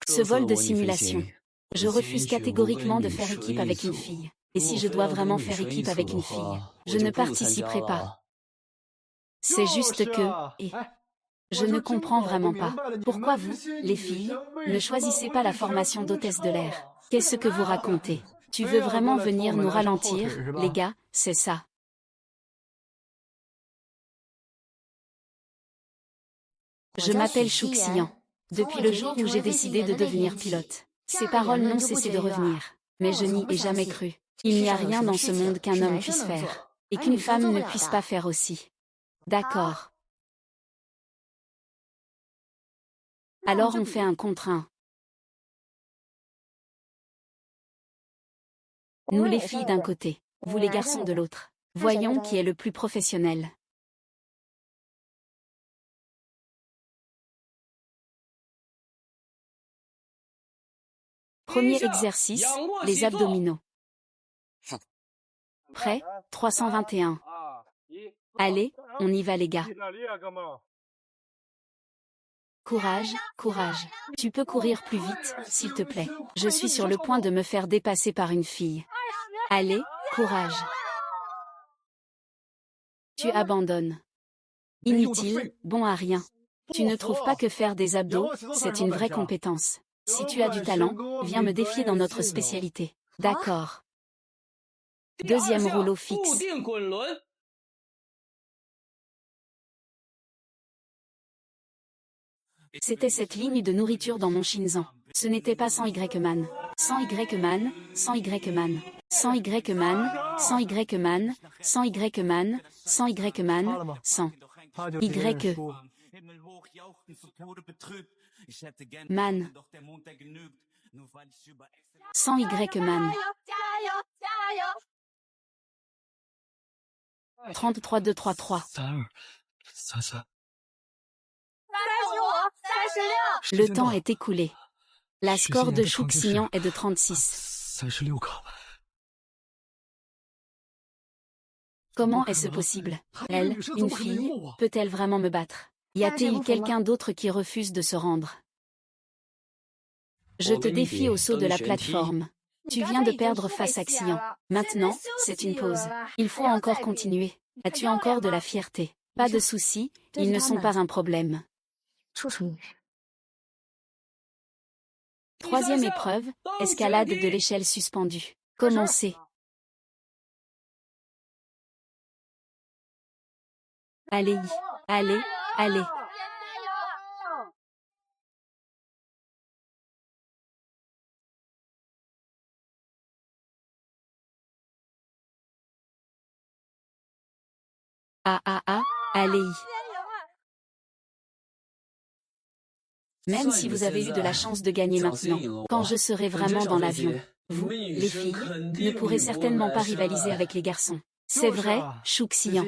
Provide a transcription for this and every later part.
Ce vol de simulation. Je refuse catégoriquement de faire équipe avec une fille. Et si je dois vraiment faire équipe avec une fille, je ne participerai pas. C'est juste que, et je ne comprends vraiment pas. Pourquoi vous, les filles, ne choisissez pas la formation d'hôtesse de l'air? Qu'est-ce que vous racontez? Tu veux vraiment venir nous ralentir, les gars, c'est ça? Je m'appelle Chouxian. Depuis le jour où j'ai décidé de devenir pilote, ces paroles n'ont cessé de revenir. Mais je n'y ai jamais cru. Il n'y a rien dans ce monde qu'un homme puisse faire. Et qu'une femme ne puisse pas faire aussi. D'accord. Alors on fait un contre un. Nous les filles d'un côté, vous les garçons de l'autre. Voyons qui est le plus professionnel. Premier exercice, les abdominaux. Prêt? 321. Allez, on y va les gars. Courage, courage. Tu peux courir plus vite, s'il te plaît. Je suis sur le point de me faire dépasser par une fille. Allez, courage. Tu abandonnes. Inutile, bon à rien. Tu ne trouves pas que faire des abdos, c'est une vraie compétence. Si tu as du talent, viens me défier dans notre spécialité. D'accord. Deuxième rouleau fixe. C'était cette ligne de nourriture dans mon Shinzan. Ce n'était pas 100 Y man. 100 Y man, 100 Y man. 100 Y man, 100 Y man, 100 Y man, 100 Y man, 100. Y. Man. 100 Y man. 33233. Le temps est écoulé. La score de Chouxian est de 36. Comment est-ce possible? Elle, une fille, peut-elle vraiment me battre? Y a-t-il quelqu'un d'autre qui refuse de se rendre? Je te défie au saut de la plateforme. Tu viens de perdre face à Xian. Maintenant, c'est une pause. Il faut encore continuer. As-tu encore de la fierté? Pas de souci, ils ne sont pas un problème. Troisième épreuve, escalade de l'échelle suspendue. Commencez. Allez, allez, allez. Ah ah ah, allez. Même si vous avez eu de la chance de gagner maintenant, quand je serai vraiment dans l'avion, vous, les filles, ne pourrez certainement pas rivaliser avec les garçons. C'est vrai, Chouxian.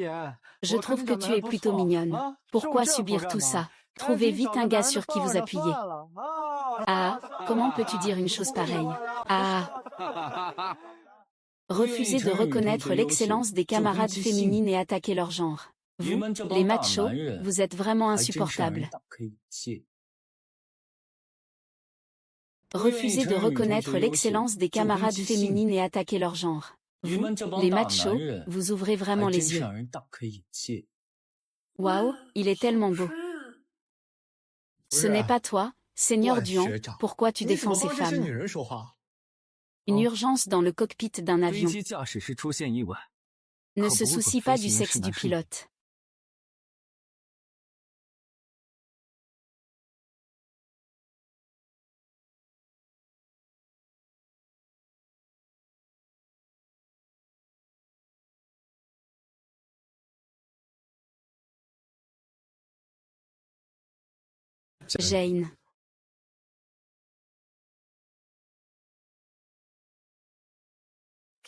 Je trouve que tu es plutôt mignonne. Pourquoi subir tout ça? Trouvez vite un gars sur qui vous appuyer. Ah, comment peux-tu dire une chose pareille? Ah. Refuser de reconnaître l'excellence des camarades féminines et attaquer leur genre. Vous, les machos, vous êtes vraiment insupportables. Refuser de reconnaître l'excellence des camarades féminines et attaquer leur genre. Vous, les machos, vous ouvrez vraiment les yeux. Waouh, il est tellement beau. Ce n'est pas toi, Seigneur Duan, pourquoi tu défends ces femmes? Une urgence dans le cockpit d'un avion. Ne se soucie pas du sexe du pilote. Jane.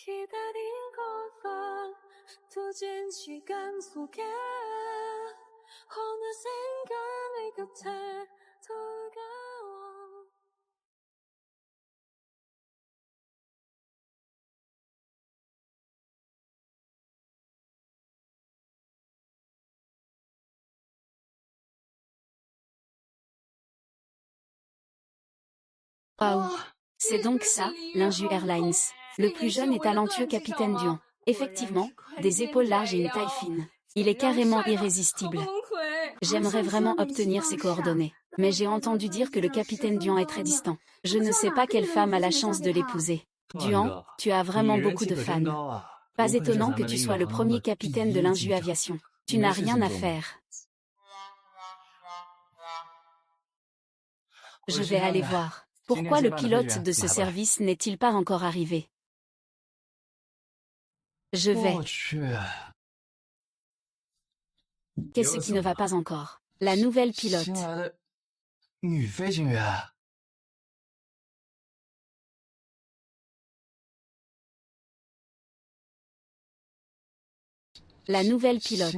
기다린 것과 두진 시간 속에 어느샌가 내 곁에 다가와 Waouh! C'est donc ça, l'Inju Airlines. Le plus jeune et talentueux capitaine Duan. Effectivement, des épaules larges et une taille fine. Il est carrément irrésistible. J'aimerais vraiment obtenir ses coordonnées. Mais j'ai entendu dire que le capitaine Duan est très distant. Je ne sais pas quelle femme a la chance de l'épouser. Duan, tu as vraiment beaucoup de fans. Pas étonnant que tu sois le premier capitaine de l'Inju Aviation. Tu n'as rien à faire. Je vais aller voir. Pourquoi le pilote de ce service n'est-il pas encore arrivé? Je vais. Qu'est-ce qui ne va pas encore? La nouvelle pilote. La nouvelle pilote.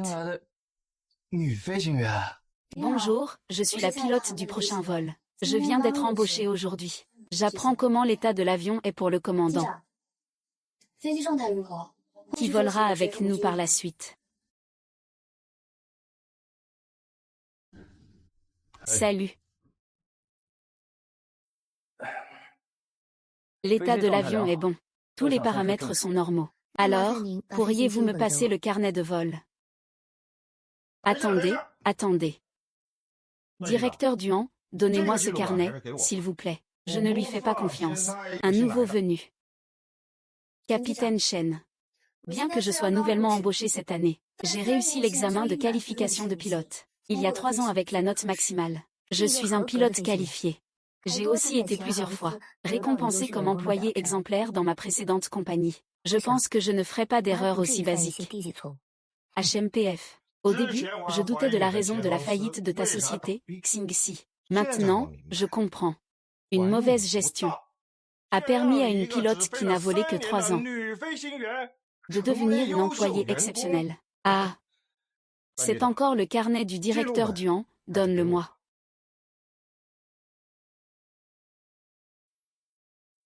Bonjour, je suis la pilote du prochain vol. Je viens d'être embauchée aujourd'hui. J'apprends comment l'état de l'avion est pour le commandant. Qui volera avec nous par la suite. Salut. L'état de l'avion est bon. Tous les paramètres sont normaux. Alors, pourriez-vous me passer le carnet de vol? Attendez, attendez. Directeur Duan, donnez-moi ce carnet, s'il vous plaît. Je ne lui fais pas confiance. Un nouveau venu. Capitaine Chen. Bien que je sois nouvellement embauché cette année, j'ai réussi l'examen de qualification de pilote. Il y a 3 ans avec la note maximale. Je suis un pilote qualifié. J'ai aussi été plusieurs fois récompensé comme employé exemplaire dans ma précédente compagnie. Je pense que je ne ferai pas d'erreur aussi basique. HMPF. Au début, je doutais de la raison de la faillite de ta société, Xingxi. Maintenant, je comprends. Une mauvaise gestion a permis à une pilote qui n'a volé que 3 ans de devenir une employée exceptionnelle. Ah! C'est encore le carnet du directeur Duan, donne-le-moi.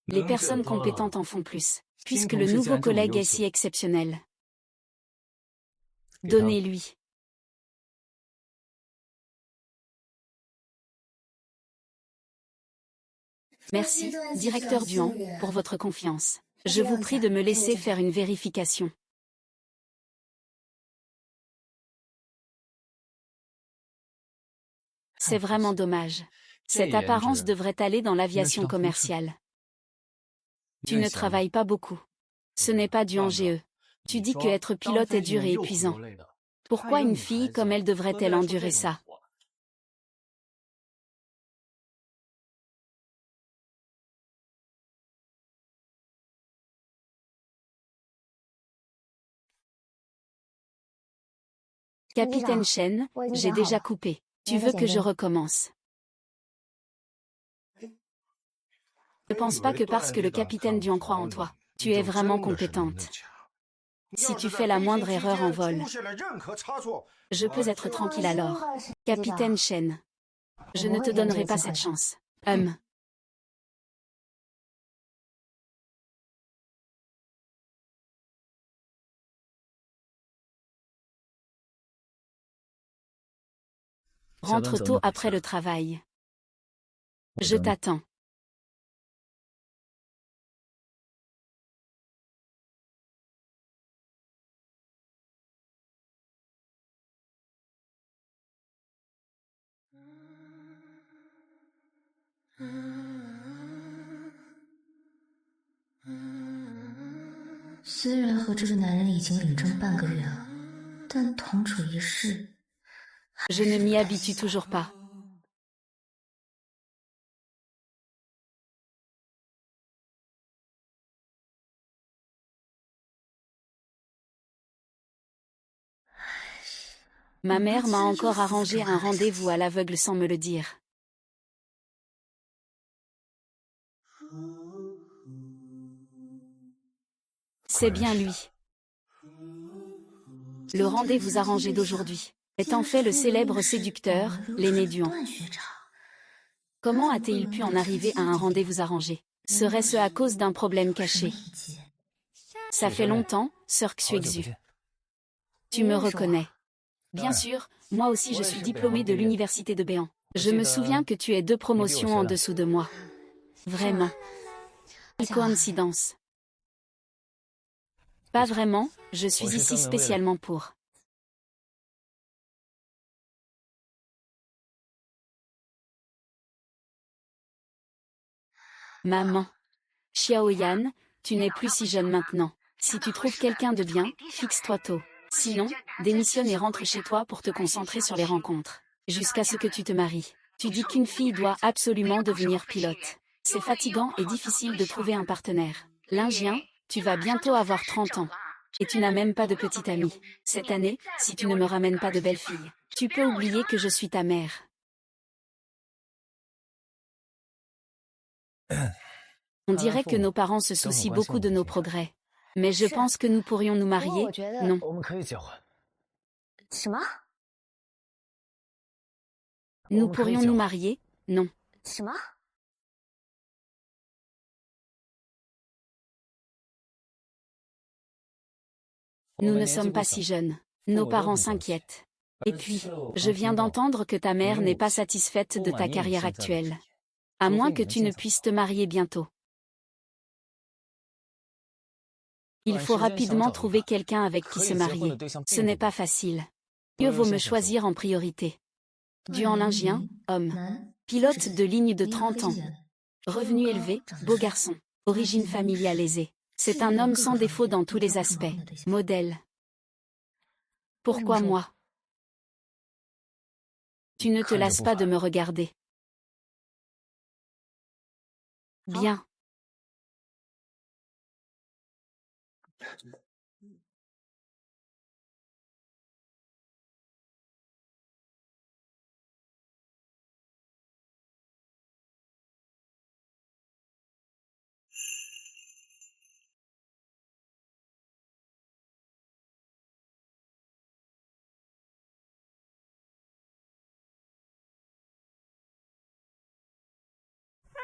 Les personnes compétentes en font plus, puisque le nouveau collègue est si exceptionnel. Donnez-lui. Merci, directeur Duan, pour votre confiance. Je vous prie de me laisser faire une vérification. C'est vraiment dommage. Cette apparence devrait aller dans l'aviation commerciale. Tu ne travailles pas beaucoup. Ce n'est pas du NGE. Tu dis que être pilote est dur et épuisant. Pourquoi une fille comme elle devrait-elle endurer ça? Capitaine Chen, j'ai déjà coupé. Tu veux que je recommence? Ne pense pas que parce que le capitaine Duan croit en toi, tu es vraiment compétente. Si tu fais la moindre erreur en vol, je peux être tranquille alors. Capitaine Chen, je ne te donnerai pas cette chance. Rentre tôt après le travail. Je t'attends. Je ne m'y habitue toujours pas. Ma mère m'a encore arrangé un rendez-vous à l'aveugle sans me le dire. C'est bien lui. Le rendez-vous arrangé d'aujourd'hui est en fait le célèbre séducteur, l'aîné Duan. Comment a-t-il pu en arriver à un rendez-vous arrangé? Serait-ce à cause d'un problème caché? Ça fait longtemps, Sir Xuexu. Tu me reconnais. Bien sûr, moi aussi je suis diplômée de l'université de Béan. Je me souviens que tu es 2 promotions en dessous de moi. Vraiment. Quelle coïncidence. Pas vraiment, je suis ici spécialement pour. Maman. Xiaoyan, tu n'es plus si jeune maintenant. Si tu trouves quelqu'un de bien, fixe-toi tôt. Sinon, démissionne et rentre chez toi pour te concentrer sur les rencontres. Jusqu'à ce que tu te maries. Tu dis qu'une fille doit absolument devenir pilote. C'est fatigant et difficile de trouver un partenaire. Lingien, tu vas bientôt avoir 30 ans. Et tu n'as même pas de petite amie. Cette année, si tu ne me ramènes pas de belle fille, tu peux oublier que je suis ta mère. On dirait que nos parents se soucient beaucoup de nos progrès. Mais je pense que nous pourrions nous marier, non. Nous pourrions nous marier, non. Nous ne sommes pas si jeunes. Nos parents s'inquiètent. Et puis, je viens d'entendre que ta mère n'est pas satisfaite de ta carrière actuelle. À moins que tu ne puisses te marier bientôt. Il faut rapidement trouver quelqu'un avec qui se marier. Ce n'est pas facile. Mieux vaut me choisir en priorité. Duanlingien, homme. Pilote de ligne de 30 ans. Revenu élevé, beau garçon. Origine familiale aisée. C'est un homme sans défaut dans tous les aspects. Modèle. Pourquoi moi? Tu ne te lasses pas de me regarder. Bien.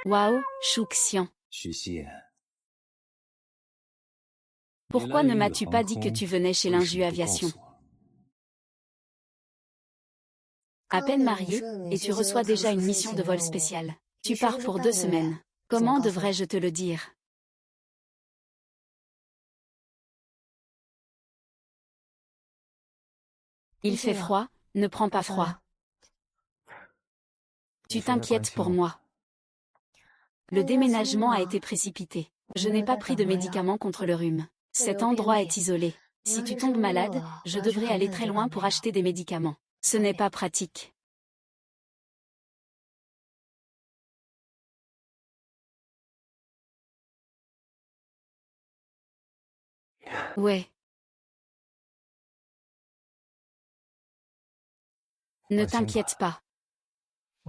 Waouh, Chouxian. Pourquoi ne m'as-tu pas dit que tu venais chez Linju Aviation? À peine marié, et tu reçois déjà une mission de vol spécial. Tu pars pour 2 semaines. Comment devrais-je te le dire? Il fait froid, ne prends pas froid. Tu t'inquiètes pour moi. Le déménagement a été précipité. Je n'ai pas pris de médicaments contre le rhume. Cet endroit est isolé. Si tu tombes malade, je devrais aller très loin pour acheter des médicaments. Ce n'est pas pratique. Ouais. Ne t'inquiète pas.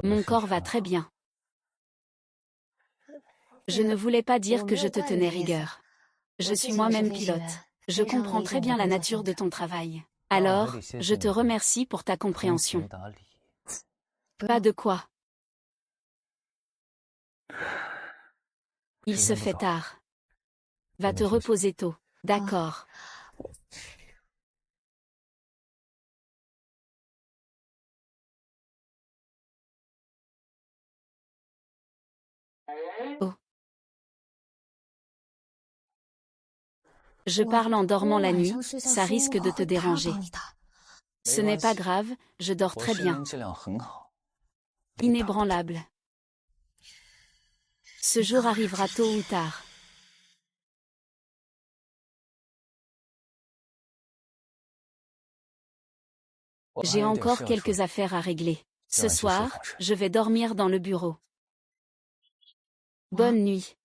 Mon corps va très bien. Je ne voulais pas dire que je te tenais rigueur. Je suis moi-même pilote. Je comprends très bien la nature de ton travail. Alors, je te remercie pour ta compréhension. Pas de quoi. Il se fait tard. Va te reposer tôt. D'accord. Oh. Je parle en dormant la nuit, ça risque de te déranger. Ce n'est pas grave, je dors très bien. Inébranlable. Ce jour arrivera tôt ou tard. J'ai encore quelques affaires à régler. Ce soir, je vais dormir dans le bureau. Bonne nuit.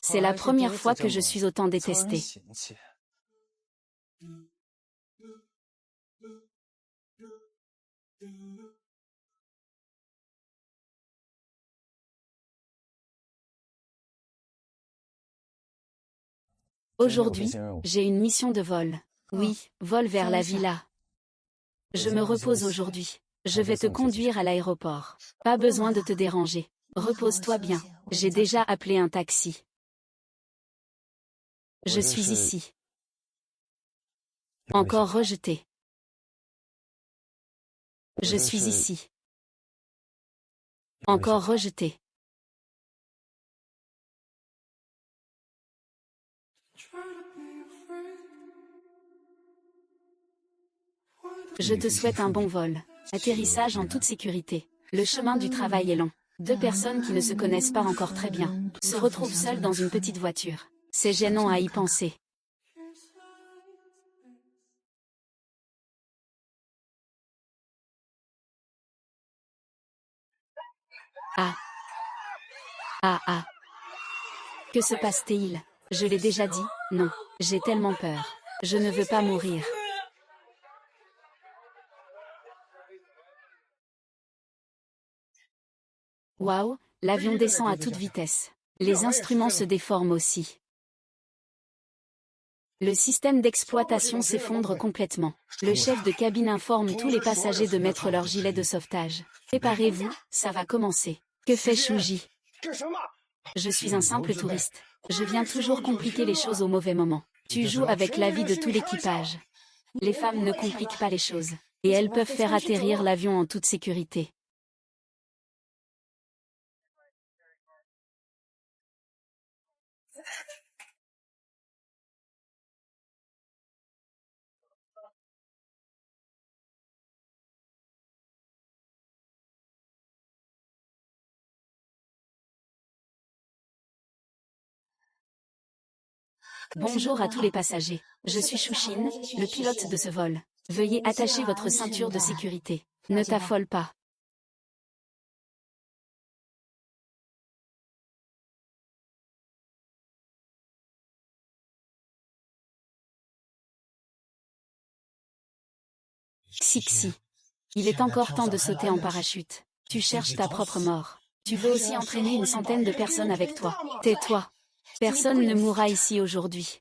C'est la première fois que je suis autant détestée. Aujourd'hui, j'ai une mission de vol. Oui, vol vers la villa. Je me repose aujourd'hui. Je vais te conduire à l'aéroport. Pas besoin de te déranger. Repose-toi bien. J'ai déjà appelé un taxi. Je suis ici. Encore rejeté. Je suis ici. Encore rejeté. Je te souhaite un bon vol. Atterrissage en toute sécurité. Le chemin du travail est long. Deux personnes qui ne se connaissent pas encore très bien se retrouvent seules dans une petite voiture. C'est gênant à y penser. Ah. Ah ah. Que se passe-t-il? Je l'ai déjà dit, non. J'ai tellement peur. Je ne veux pas mourir. Waouh, l'avion descend à toute vitesse. Les instruments se déforment aussi. Le système d'exploitation s'effondre complètement. Le chef de cabine informe tous les passagers de mettre leur gilet de sauvetage. Préparez-vous, ça va commencer. Que fait Shuji? Je suis un simple touriste. Je viens toujours compliquer les choses au mauvais moment. Tu joues avec la vie de tout l'équipage. Les femmes ne compliquent pas les choses. Et elles peuvent faire atterrir l'avion en toute sécurité. Bonjour à tous les passagers. Je suis Shushin, le pilote de ce vol. Veuillez attacher votre ceinture de sécurité. Ne t'affole pas. Xixi. Il est encore temps de sauter en parachute. Tu cherches ta propre mort. Tu veux aussi entraîner une centaine de personnes avec toi. Tais-toi. Personne ne mourra ici aujourd'hui.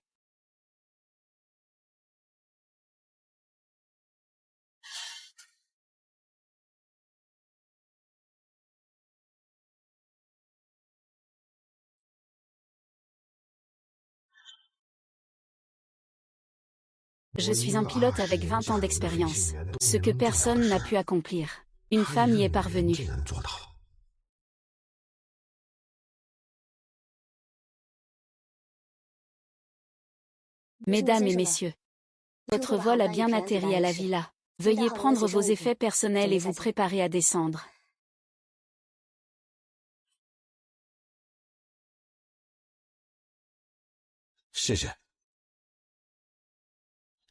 Je suis un pilote avec 20 ans d'expérience. Ce que personne n'a pu accomplir. Une femme y est parvenue. Mesdames et messieurs, votre vol a bien atterri à la villa. Veuillez prendre vos effets personnels et vous préparer à descendre.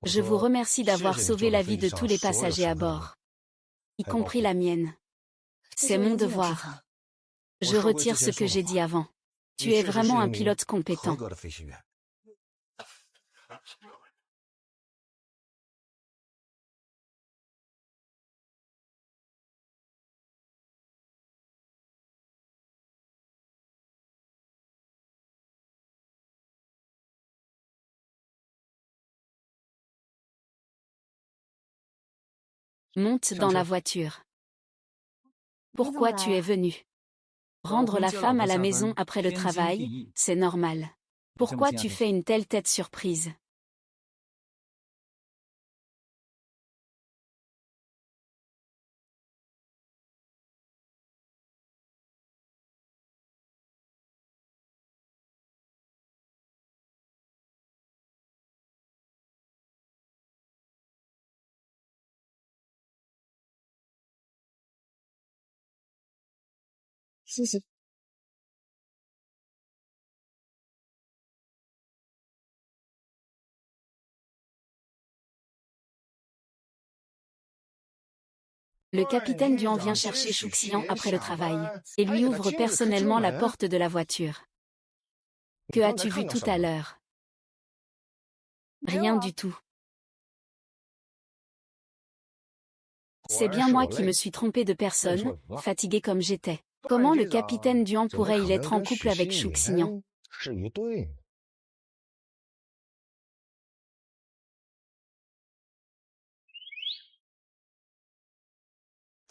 Je vous remercie d'avoir sauvé la vie de tous les passagers à bord, y compris la mienne. C'est mon devoir. Je retire ce que j'ai dit avant. Tu es vraiment un pilote compétent. Monte dans la voiture. Pourquoi tu es venu? Rendre la femme à la maison après le travail, c'est normal. Pourquoi tu fais une telle tête surprise? Le capitaine Duan vient chercher Shuxian après le travail, et lui ouvre personnellement la porte de la voiture. Que as-tu vu tout à l'heure? Rien du tout. C'est bien moi qui me suis trompé de personne, fatigué comme j'étais. Comment le capitaine Duan pourrait-il être en couple avec Shuxian?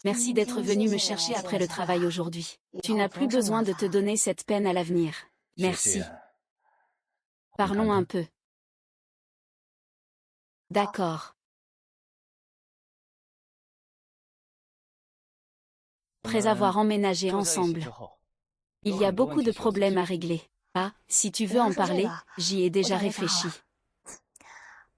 Merci d'être venu me chercher après le travail aujourd'hui. Tu n'as plus besoin de te donner cette peine à l'avenir. Merci. Parlons un peu. D'accord. Après avoir emménagé ensemble, il y a beaucoup de problèmes à régler. Ah, si tu veux en parler, j'y ai déjà réfléchi.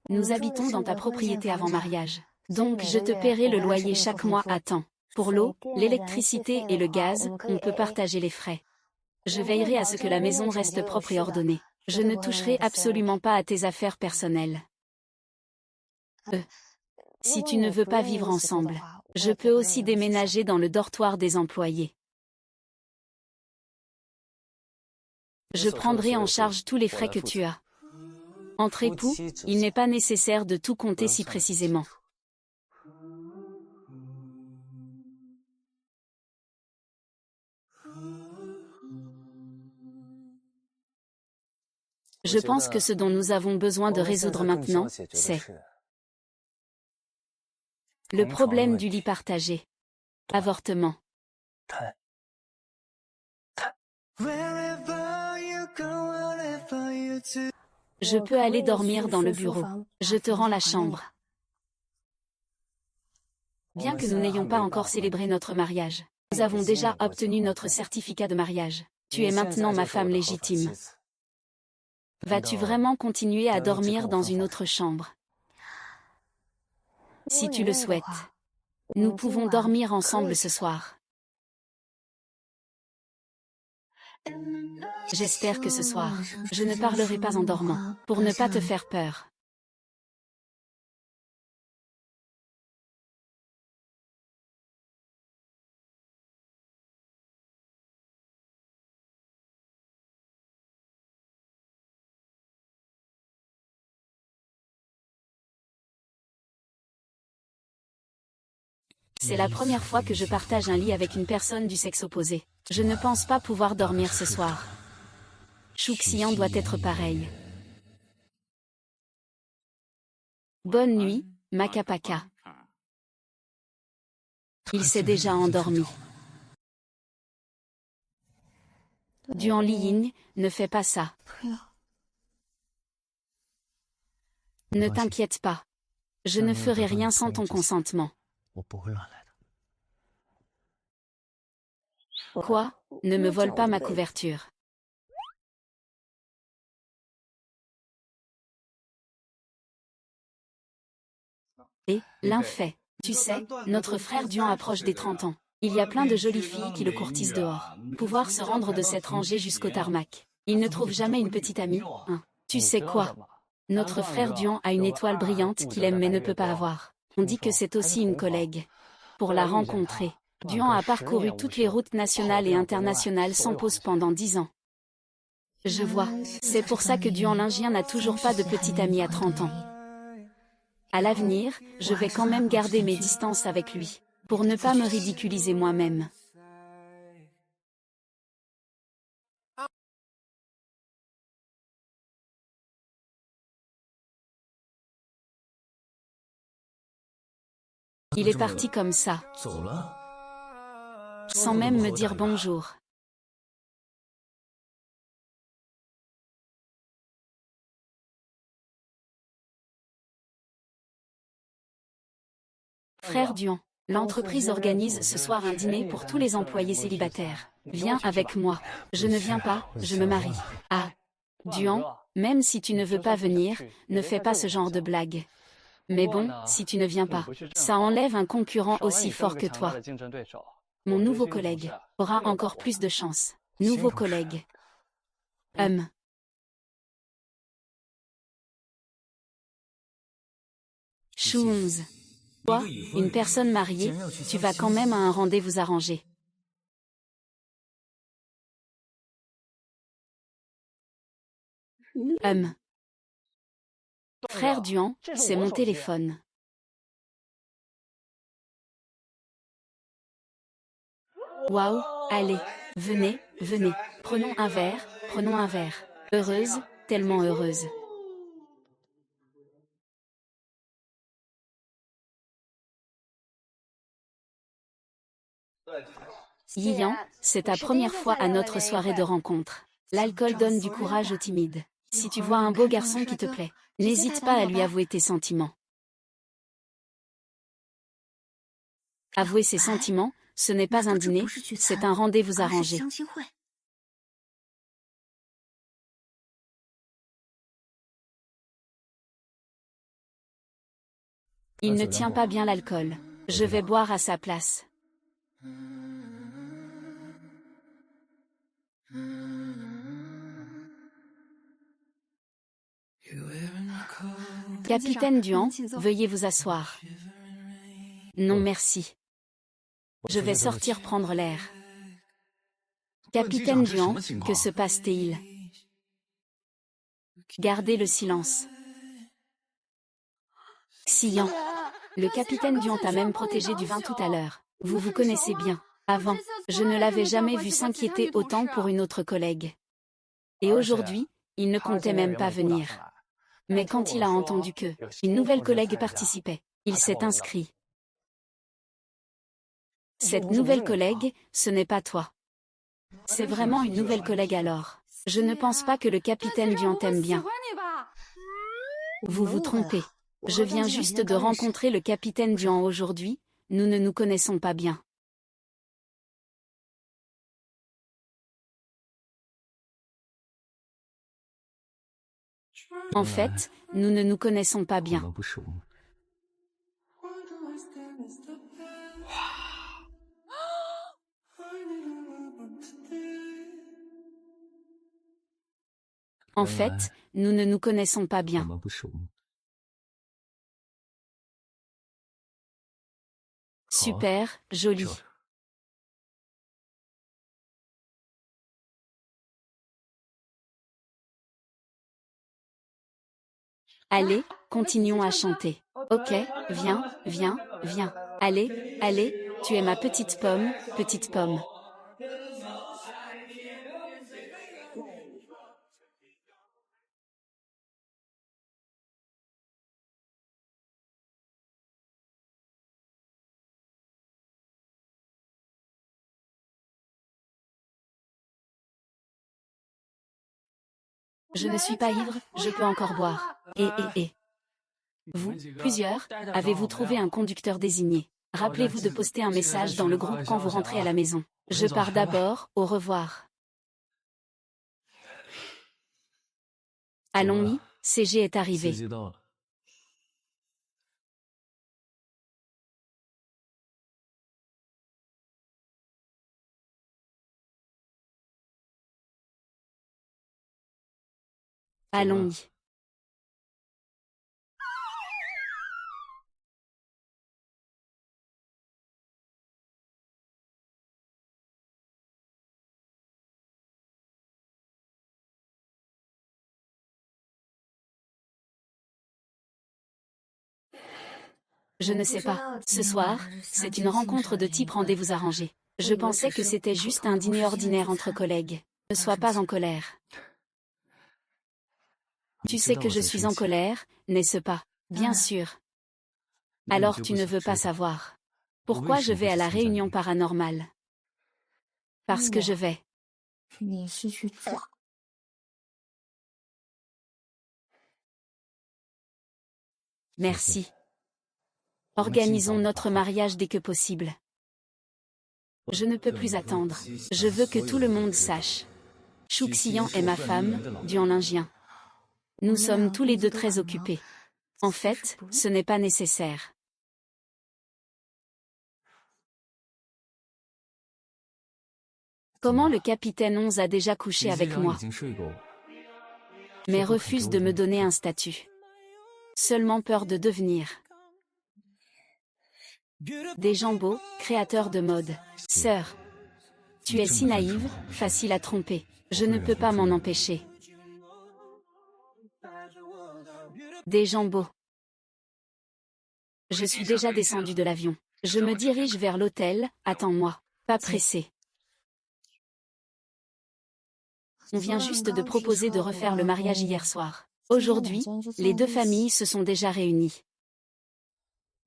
Nous habitons dans ta propriété avant mariage. Donc je te paierai le loyer chaque mois à temps. Pour l'eau, l'électricité et le gaz, on peut partager les frais. Je veillerai à ce que la maison reste propre et ordonnée. Je ne toucherai absolument pas à tes affaires personnelles. Si tu ne veux pas vivre ensemble, je peux aussi déménager dans le dortoir des employés. Je prendrai en charge tous les frais que tu as. Entre époux, il n'est pas nécessaire de tout compter si précisément. Je pense que ce dont nous avons besoin de résoudre maintenant, c'est le problème du lit partagé. Avortement. Je peux aller dormir dans le bureau. Je te rends la chambre. Bien que nous n'ayons pas encore célébré notre mariage, nous avons déjà obtenu notre certificat de mariage. Tu es maintenant ma femme légitime. Vas-tu vraiment continuer à dormir dans une autre chambre? Si tu le souhaites, nous pouvons dormir ensemble ce soir. J'espère que ce soir, je ne parlerai pas en dormant, pour ne pas te faire peur. C'est la première fois que je partage un lit avec une personne du sexe opposé. Je ne pense pas pouvoir dormir ce soir. Chouxian doit être pareil. Bonne nuit, Makapaka. Il s'est déjà endormi. Duan Liying, ne fais pas ça. Ne t'inquiète pas. Je ne ferai rien sans ton consentement. Quoi? Ne me vole pas ma couverture. Et, l'un fait. Tu sais, notre frère Duan approche des 30 ans. Il y a plein de jolies filles qui le courtisent dehors. Pouvoir se rendre de cette rangée jusqu'au tarmac. Il ne trouve jamais une petite amie, hein. Tu sais quoi? Notre frère Duan a une étoile brillante qu'il aime mais ne peut pas avoir. On dit que c'est aussi une collègue. Pour la rencontrer, Duan a parcouru toutes les routes nationales et internationales sans pause pendant 10 ans. Je vois. C'est pour ça que Duan Lingien n'a toujours pas de petite amie à 30 ans. À l'avenir, je vais quand même garder mes distances avec lui, pour ne pas me ridiculiser moi-même. Il est parti comme ça, sans même me dire bonjour. Frère Duan, l'entreprise organise ce soir un dîner pour tous les employés célibataires. Viens avec moi. Je ne viens pas, je me marie. Ah, Duan, même si tu ne veux pas venir, ne fais pas ce genre de blague. Mais bon, si tu ne viens pas, ça enlève un concurrent aussi fort que toi. Mon nouveau collègue aura encore plus de chance. Nouveau collègue. Chounz. Toi, une personne mariée, tu vas quand même à un rendez-vous arrangé. Frère Duan, c'est mon téléphone. Waouh, allez, venez, venez, prenons un verre, prenons un verre. Heureuse, tellement heureuse. Yiyan, c'est ta première fois à notre soirée de rencontre. L'alcool donne du courage aux timides. Si tu vois un beau garçon qui te plaît, n'hésite pas à lui avouer tes sentiments. Avouer ses sentiments, ce n'est pas un dîner, c'est un rendez-vous arrangé. Il ne tient pas bien l'alcool. Je vais boire à sa place. Capitaine Duan, veuillez vous asseoir. Non merci. Je vais sortir prendre l'air. Capitaine Duan, que se passe-t-il? Gardez le silence. Xian. Le capitaine Duan t'a même protégé du vin tout à l'heure. Vous vous connaissez bien. Avant, je ne l'avais jamais vu s'inquiéter autant pour une autre collègue. Et aujourd'hui, il ne comptait même pas venir. Mais quand il a entendu que une nouvelle collègue participait, il s'est inscrit. Cette nouvelle collègue, ce n'est pas toi. C'est vraiment une nouvelle collègue alors. Je ne pense pas que le capitaine Duan t'aime bien. Vous vous trompez. Je viens juste de rencontrer le capitaine Duan aujourd'hui, nous ne nous connaissons pas bien. En fait, nous ne nous connaissons pas bien. En fait, nous ne nous connaissons pas bien. Super, joli. Allez, continuons à chanter. Ok, viens, viens, viens. Allez, allez, tu es ma petite pomme, petite pomme. Je ne suis pas ivre, je peux encore boire. Et. Vous, plusieurs, avez-vous trouvé un conducteur désigné? Rappelez-vous de poster un message dans le groupe quand vous rentrez à la maison. Je pars d'abord, au revoir. Allons-y, CG est arrivé. Allons-y. Je ne sais pas. Ce soir, c'est une rencontre de type rendez-vous arrangé. Je pensais que c'était juste un dîner ordinaire entre collègues. Ne sois pas en colère. Tu sais que je suis en colère, n'est-ce pas? Bien sûr. Alors tu ne veux pas savoir. Pourquoi je vais à la réunion paranormale? Parce que je vais. Merci. Organisons notre mariage dès que possible. Je ne peux plus attendre. Je veux que tout le monde sache. Shuxian est ma femme, Duanlingien. Nous sommes tous les deux très occupés. En fait, ce n'est pas nécessaire. Comment le capitaine 11 a déjà couché avec moi, mais refuse de me donner un statut. Seulement peur de devenir. Des Jambeaux, créateur de mode. Sœur. Tu es si naïve, facile à tromper. Je ne peux pas m'en empêcher. Des Jambeaux. Je suis déjà descendu de l'avion. Je me dirige vers l'hôtel, attends-moi. Pas pressé. On vient juste de proposer de refaire le mariage hier soir. Aujourd'hui, les deux familles se sont déjà réunies.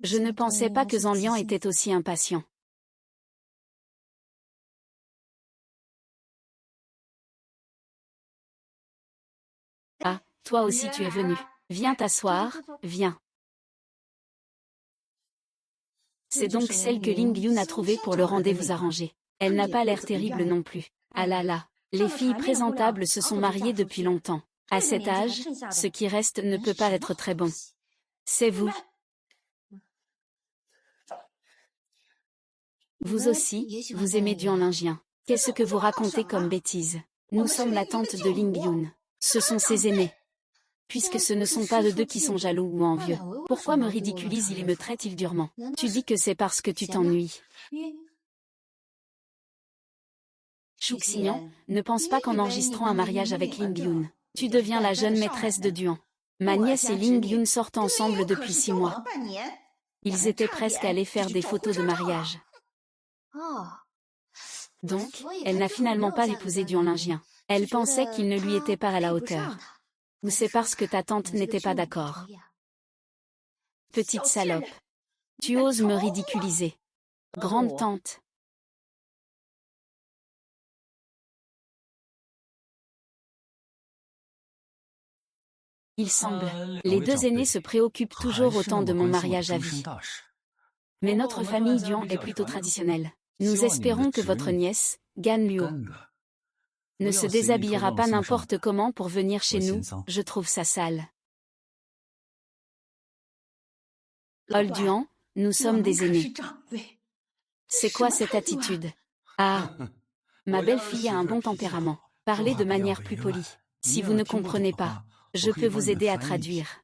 Je ne pensais pas que Zanlian était aussi impatient. Toi aussi tu es venu. Viens t'asseoir, viens. C'est donc celle que Ling Yun a trouvée pour le rendez-vous arrangé. Elle n'a pas l'air terrible non plus. Ah là là, les filles présentables se sont mariées depuis longtemps. À cet âge, ce qui reste ne peut pas être très bon. C'est vous. Vous aussi, vous aimez Duanlingien. Qu'est-ce que vous racontez comme bêtises? Nous sommes la tante de Ling Yun. Ce sont ses aînés. Puisque ce ne sont pas eux deux qui sont jaloux ou envieux. Pourquoi me ridiculise-t-il et me traite-il durement? Tu dis que c'est parce que tu t'ennuies. Chouxignon, ne pense pas qu'en enregistrant un mariage avec Ling Yun, tu deviens la jeune maîtresse de Duan. Ma nièce et Ling Yun sortent ensemble depuis 6 mois. Ils étaient presque allés faire des photos de mariage. Donc, elle n'a finalement pas épousé Duanlingien. Elle pensait qu'il ne lui était pas à la hauteur. Ou c'est parce que ta tante n'était pas d'accord. Petite salope. Tu oses me ridiculiser. Grande tante. Il semble. Les deux aînés se préoccupent toujours autant de mon mariage à vie. Mais notre famille Duan est plutôt traditionnelle. Nous espérons que votre nièce, Gan Luo, ne se déshabillera pas n'importe comment pour venir chez nous, je trouve ça sale. Ol Duan, nous sommes des aînés. C'est quoi cette attitude? Ah, ma belle-fille a un bon tempérament. Parlez de manière plus polie. Si vous ne comprenez pas, je peux vous aider à traduire.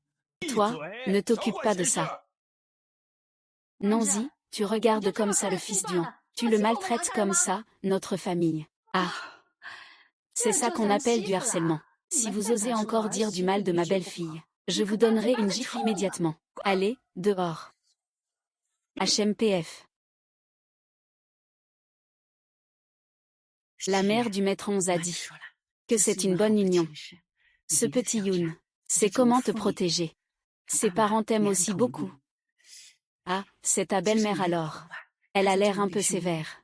Toi, ne t'occupe pas de ça. Nanzi, tu regardes comme ça le fils Duan. Tu le maltraites comme ça, notre famille. Ah, c'est ça qu'on appelle du harcèlement. Si vous osez encore dire du mal de ma belle-fille, je vous donnerai une gifle immédiatement. Allez, dehors. HMPF. La mère du maître 11 a dit que c'est une bonne union. Ce petit Yun, c'est comment te protéger. Ses parents t'aiment aussi beaucoup. Ah, c'est ta belle-mère alors. Elle a l'air un peu sévère.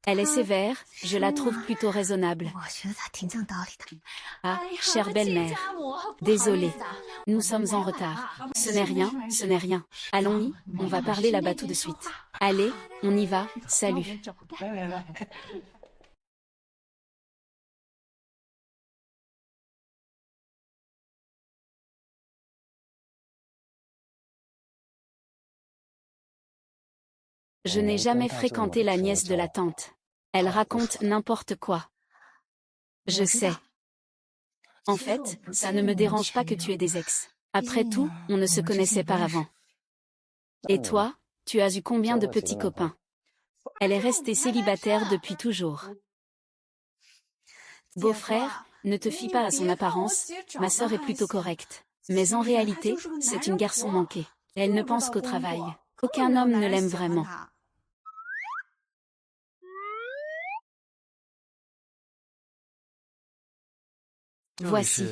Elle est sévère, je la trouve plutôt raisonnable. Ah, chère belle-mère. Désolée. Nous sommes en retard. Ce n'est rien, ce n'est rien. Allons-y, on va parler là-bas tout de suite. Allez, on y va, salut. Je n'ai jamais fréquenté la nièce de la tante. Elle raconte n'importe quoi. Je sais. En fait, ça ne me dérange pas que tu aies des ex. Après tout, on ne se connaissait pas avant. Et toi, tu as eu combien de petits copains? Elle est restée célibataire depuis toujours. Beau-frère, ne te fie pas à son apparence, ma sœur est plutôt correcte. Mais en réalité, c'est une garçon manqué. Elle ne pense qu'au travail. Aucun homme ne l'aime vraiment. Voici.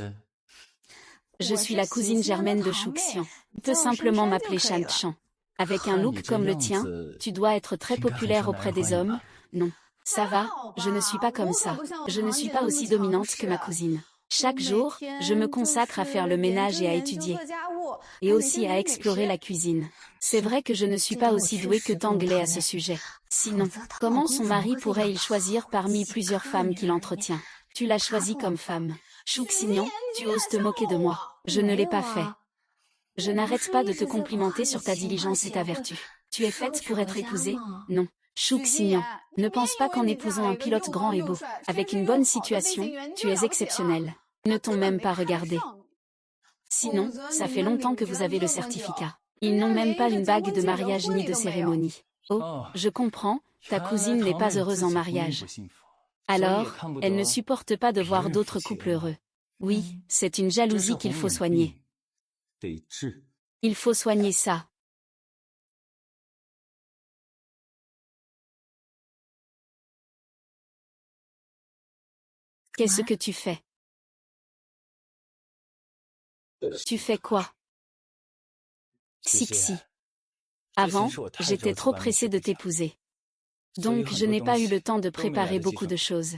Je suis la cousine germaine de Chouxian. Tu peux simplement m'appeler Shan Chan. Avec un look comme le tien, tu dois être très populaire auprès des hommes. Non, ça va, je ne suis pas comme ça. Je ne suis pas aussi dominante que ma cousine. Chaque jour, je me consacre à faire le ménage et à étudier. Et aussi à explorer la cuisine. C'est vrai que je ne suis pas aussi douée que Tangley à ce sujet. Sinon, comment son mari pourrait-il choisir parmi plusieurs femmes qu'il entretient? Tu l'as choisi comme femme. Chouxignon, tu oses te moquer de moi. Je ne l'ai pas fait. Je n'arrête pas de te complimenter sur ta diligence et ta vertu. Tu es faite pour être épousée? Non. Chouxignon, ne pense pas qu'en épousant un pilote grand et beau, avec une bonne situation, tu es exceptionnelle. Ne t'ont même pas regardé. Sinon, ça fait longtemps que vous avez le certificat. Ils n'ont même pas une bague de mariage ni de cérémonie. Oh, je comprends, ta cousine n'est pas heureuse en mariage. Alors, elle ne supporte pas de voir d'autres couples heureux. Oui, c'est une jalousie qu'il faut soigner. Il faut soigner ça. Qu'est-ce que tu fais? Tu fais quoi? Xixi. Avant, j'étais trop pressée de t'épouser. Donc je n'ai pas eu le temps de préparer beaucoup de choses.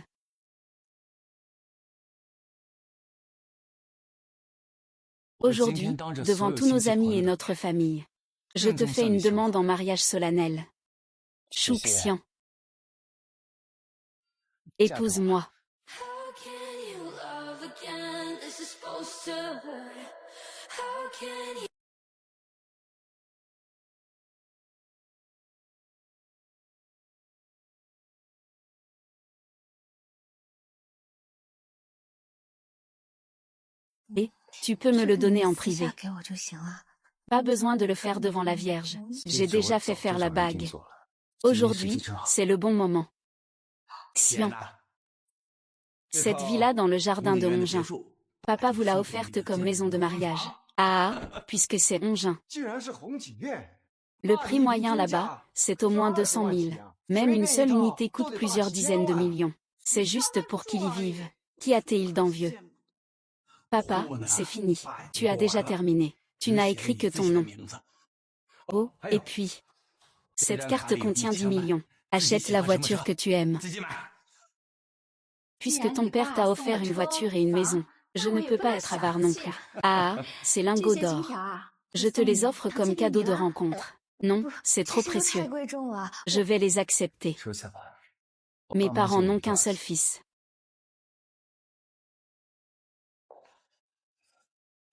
Aujourd'hui, devant tous nos amis et notre famille, je te fais une demande en mariage solennel. Chouxian. Épouse-moi. How can you love again? This is supposed to hurt. How can you Et, tu peux me le donner en privé. Pas besoin de le faire devant la Vierge. J'ai déjà fait faire la bague. Aujourd'hui, c'est le bon moment. Xian. Cette villa dans le jardin de Hongin. Papa vous l'a offerte comme maison de mariage. Ah, puisque c'est Hongin. Le prix moyen là-bas, c'est au moins 200 000. Même une seule unité coûte plusieurs dizaines de millions. C'est juste pour qu'il y vive. Qu'y a-t-il d'envieux? Papa, c'est fini. Tu as déjà terminé. Tu n'as écrit que ton nom. Oh, et puis... Cette carte contient 10 millions. Achète la voiture que tu aimes. Puisque ton père t'a offert une voiture et une maison, je ne peux pas être avare non plus. Ah, ces lingots d'or. Je te les offre comme cadeau de rencontre. Non, c'est trop précieux. Je vais les accepter. Mes parents n'ont qu'un seul fils.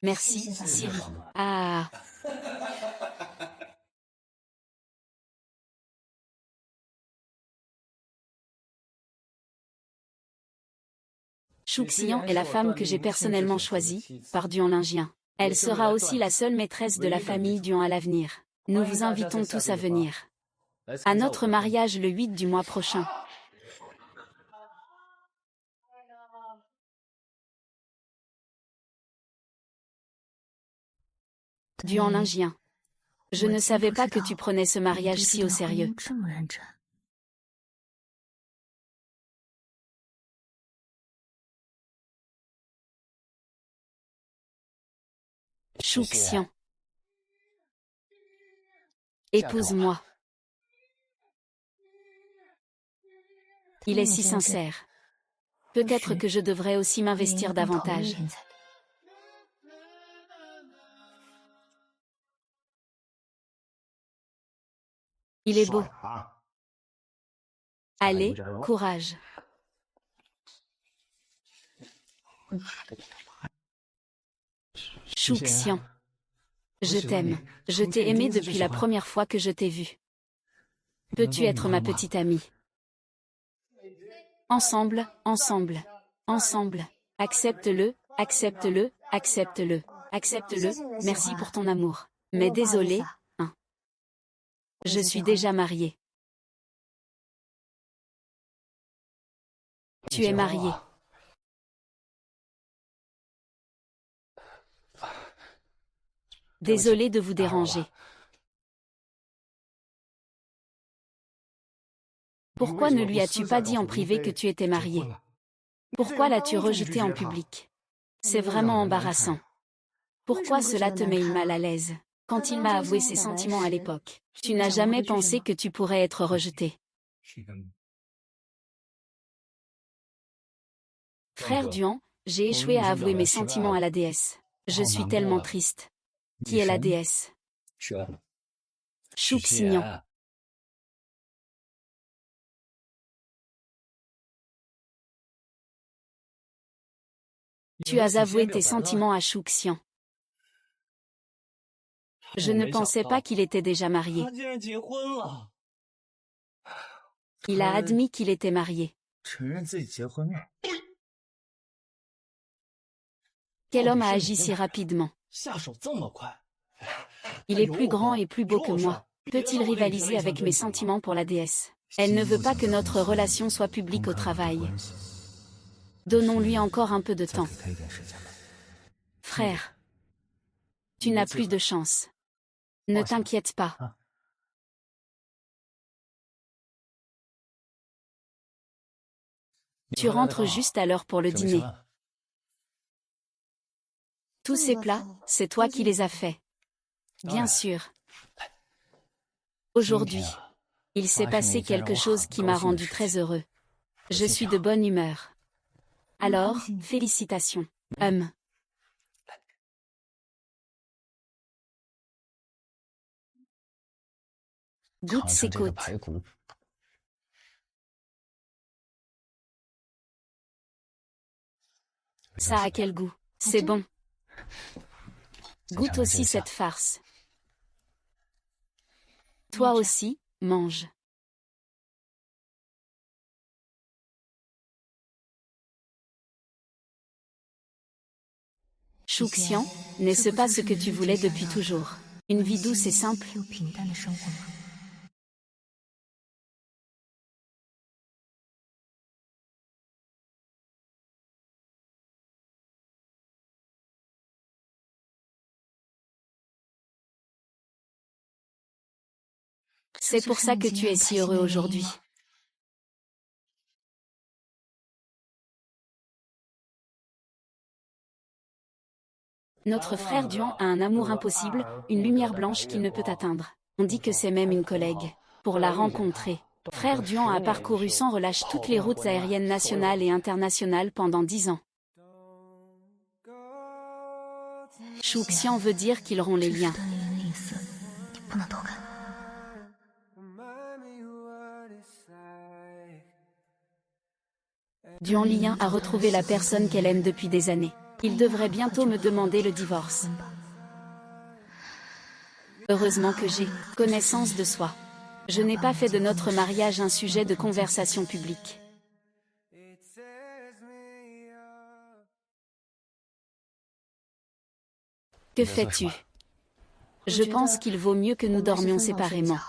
Merci, Siri. Ah. Chouxian est la femme que j'ai personnellement choisie, par Duan Lingien. Elle sera aussi la seule maîtresse de la famille Duan à l'avenir. Nous vous invitons tous à venir. À notre mariage le 8 du mois prochain. Duan Lingien. Je ne savais pas que tu prenais ce mariage si au sérieux. Chouxian. Épouse-moi. Il est si sincère. Peut-être que je devrais aussi m'investir davantage. Il est beau. Allez, courage. Chouxian. Je t'aime. Je t'ai aimé depuis la première fois que je t'ai vu. Peux-tu être ma petite amie? Ensemble, ensemble, ensemble. Accepte-le, accepte-le, accepte-le, accepte-le. Merci pour ton amour. Mais désolé, hein. Je suis déjà mariée. Tu es marié. Désolé de vous déranger. Pourquoi ne lui as-tu pas dit en privé que tu étais marié? Pourquoi l'as-tu rejeté en public? C'est vraiment embarrassant. Pourquoi cela te met mal à l'aise? Quand il m'a avoué ses sentiments à l'époque, tu n'as jamais pensé que tu pourrais être rejeté. Frère Duan, j'ai échoué à avouer mes sentiments à la déesse. Je suis tellement triste. Qui est la déesse? Chouxian. Tu as avoué tes sentiments à Chouxian. Je ne pensais pas qu'il était déjà marié. Il a admis qu'il était marié. Quel homme a agi si rapidement? Il est plus grand et plus beau que moi. Peut-il rivaliser avec mes sentiments pour la déesse? Elle ne veut pas que notre relation soit publique au travail. Donnons-lui encore un peu de temps. Frère, tu n'as plus de chance. Ne t'inquiète pas. Tu rentres juste à l'heure pour le dîner. Tous ces plats, c'est toi qui les as faits. Bien sûr. Aujourd'hui, il s'est passé quelque chose qui m'a rendu très heureux. Je suis de bonne humeur. Alors, félicitations. Goûte ses côtes. Ça a quel goût? C'est bon. Goûte aussi cette farce. Toi aussi, mange. Chouxian, n'est-ce pas ce que tu voulais depuis toujours? Une vie douce et simple? C'est pour ça que tu es si heureux aujourd'hui. Notre frère Duan a un amour impossible, une lumière blanche qu'il ne peut atteindre. On dit que c'est même une collègue. Pour la rencontrer, frère Duan a parcouru sans relâche toutes les routes aériennes nationales et internationales pendant 10 ans. Chouxian veut dire qu'ils rompt les liens. Duan Lian a retrouvé la personne qu'elle aime depuis des années. Il devrait bientôt me demander le divorce. Heureusement que j'ai connaissance de soi. Je n'ai pas fait de notre mariage un sujet de conversation publique. Que fais-tu? Je pense qu'il vaut mieux que nous dormions séparément.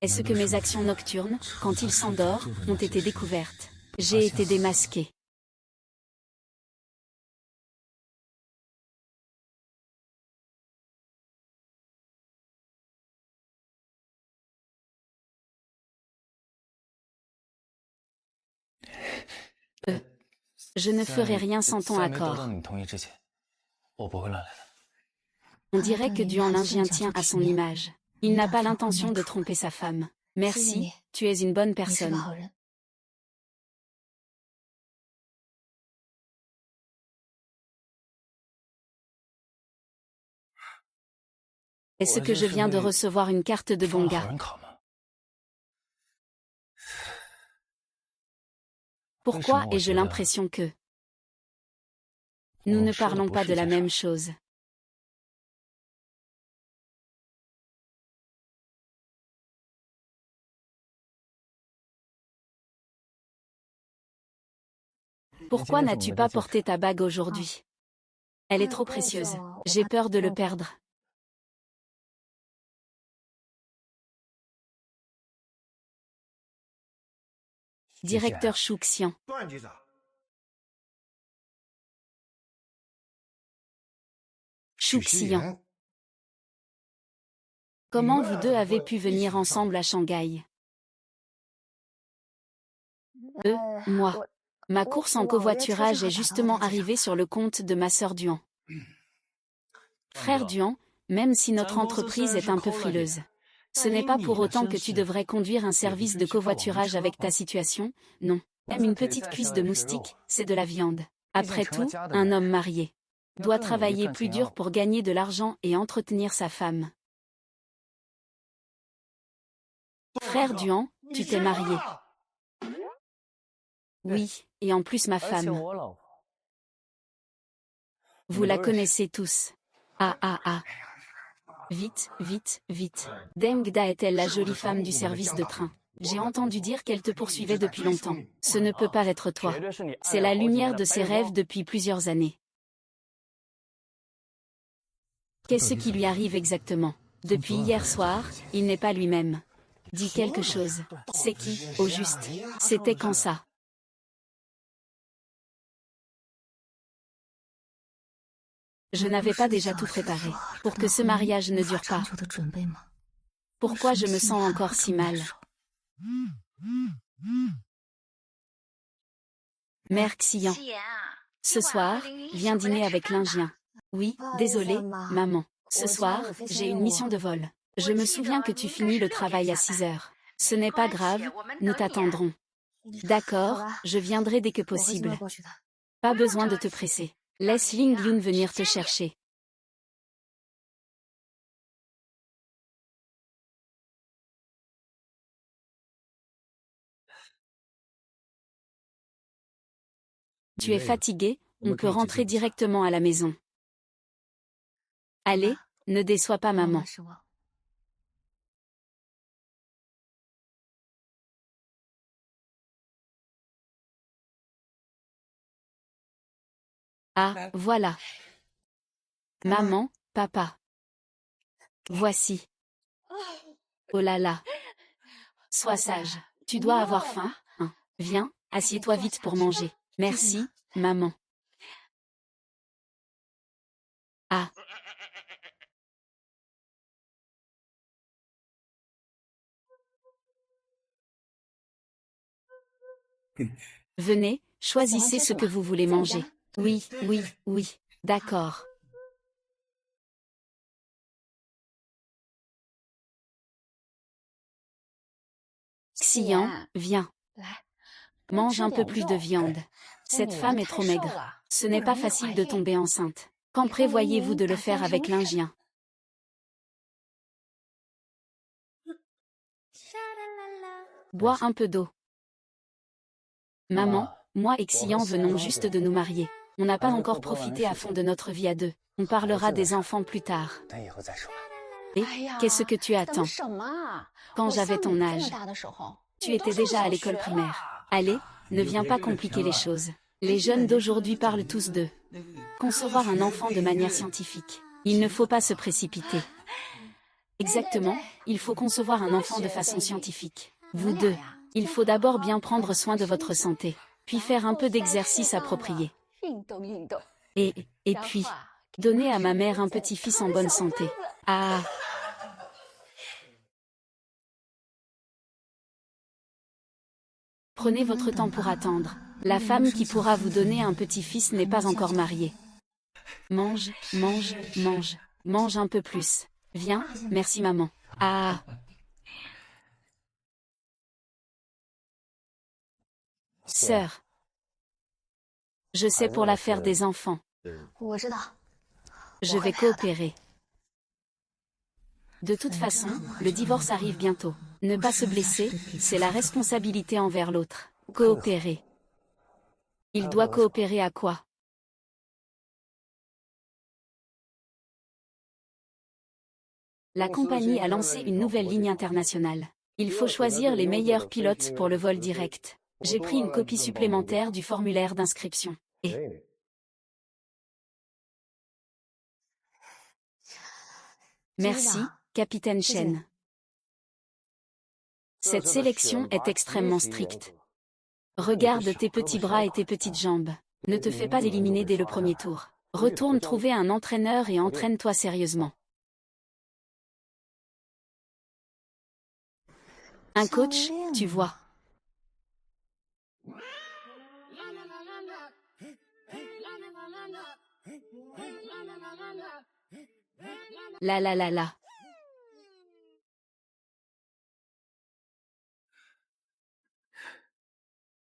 Est-ce que mes actions nocturnes, quand il s'endort, ont été découvertes? J'ai été démasquée. Je ne ferai rien sans ton accord. On dirait que Duan Lingien tient à son image. Il n'a pas l'intention de tromper sa femme. Merci, tu es une bonne personne. Est-ce que je viens de recevoir une carte de bon gars? Pourquoi ai-je l'impression que nous ne parlons pas de la même chose? Pourquoi n'as-tu pas porté ta bague aujourd'hui? Elle est trop précieuse. J'ai peur de le perdre. Directeur Chouxian. Chouxian. Comment vous deux avez pu venir ensemble à Shanghai? Moi. Ma course en covoiturage est justement arrivée sur le compte de ma sœur Duan. Frère Duan, même si notre entreprise est un peu frileuse, ce n'est pas pour autant que tu devrais conduire un service de covoiturage avec ta situation, non. Même une petite cuisse de moustique, c'est de la viande. Après tout, un homme marié doit travailler plus dur pour gagner de l'argent et entretenir sa femme. Frère Duan, tu t'es marié. Oui, et en plus ma femme. Vous la connaissez tous. Ah. Vite, vite, vite. Deng Da est-elle la jolie femme du service de train? J'ai entendu dire qu'elle te poursuivait depuis longtemps. Ce ne peut pas être toi. C'est la lumière de ses rêves depuis plusieurs années. Qu'est-ce qui lui arrive exactement? Depuis hier soir, il n'est pas lui-même. Dis quelque chose. C'est qui, au juste? C'était quand ça? Je n'avais pas déjà tout préparé pour que ce mariage ne dure pas. Pourquoi je me sens encore si mal? Mère Xian. Ce soir, viens dîner avec Lingien. Oui, désolé, maman. Ce soir, j'ai une mission de vol. Je me souviens que tu finis le travail à 6 heures. Ce n'est pas grave, nous t'attendrons. D'accord, je viendrai dès que possible. Pas besoin de te presser. Laisse Ling Yun venir te chercher. Tu es fatigué, on peut rentrer directement à la maison. Allez, ne déçois pas maman. Ah, voilà. Maman, papa. Voici. Oh là là. Sois sage. Tu dois avoir faim, hein. Viens, assieds-toi vite pour manger. Merci, maman. Ah. Venez, choisissez ce que vous voulez manger. Oui, oui, oui. D'accord. Xian, viens. Mange un peu plus de viande. Cette femme est trop maigre. Ce n'est pas facile de tomber enceinte. Quand prévoyez-vous de le faire avec l'Indien? Bois un peu d'eau. Maman, moi et Xian venons juste de nous marier. On n'a pas encore profité à fond de notre vie à deux. On parlera des enfants plus tard. Et, qu'est-ce que tu attends? Quand j'avais ton âge, tu étais déjà à l'école primaire. Allez, ne viens pas compliquer les choses. Les jeunes d'aujourd'hui parlent tous de concevoir un enfant de manière scientifique. Il ne faut pas se précipiter. Exactement, il faut concevoir un enfant de façon scientifique. Vous deux, il faut d'abord bien prendre soin de votre santé, puis faire un peu d'exercice approprié. Et puis, donner à ma mère un petit-fils en bonne santé. Ah. Prenez votre temps pour attendre. La femme qui pourra vous donner un petit-fils n'est pas encore mariée. Mange, mange, mange. Mange un peu plus. Viens, merci maman. Ah. Sœur. Je sais pour l'affaire des enfants. Je vais coopérer. De toute façon, le divorce arrive bientôt. Ne pas se blesser, c'est la responsabilité envers l'autre. Coopérer. Il doit coopérer à quoi? La compagnie a lancé une nouvelle ligne internationale. Il faut choisir les meilleurs pilotes pour le vol direct. J'ai pris une copie supplémentaire du formulaire d'inscription. Et merci, capitaine Chen. Cette sélection est extrêmement stricte. Regarde tes petits bras et tes petites jambes. Ne te fais pas éliminer dès le premier tour. Retourne trouver un entraîneur et entraîne-toi sérieusement. Un coach, tu vois. La la la la.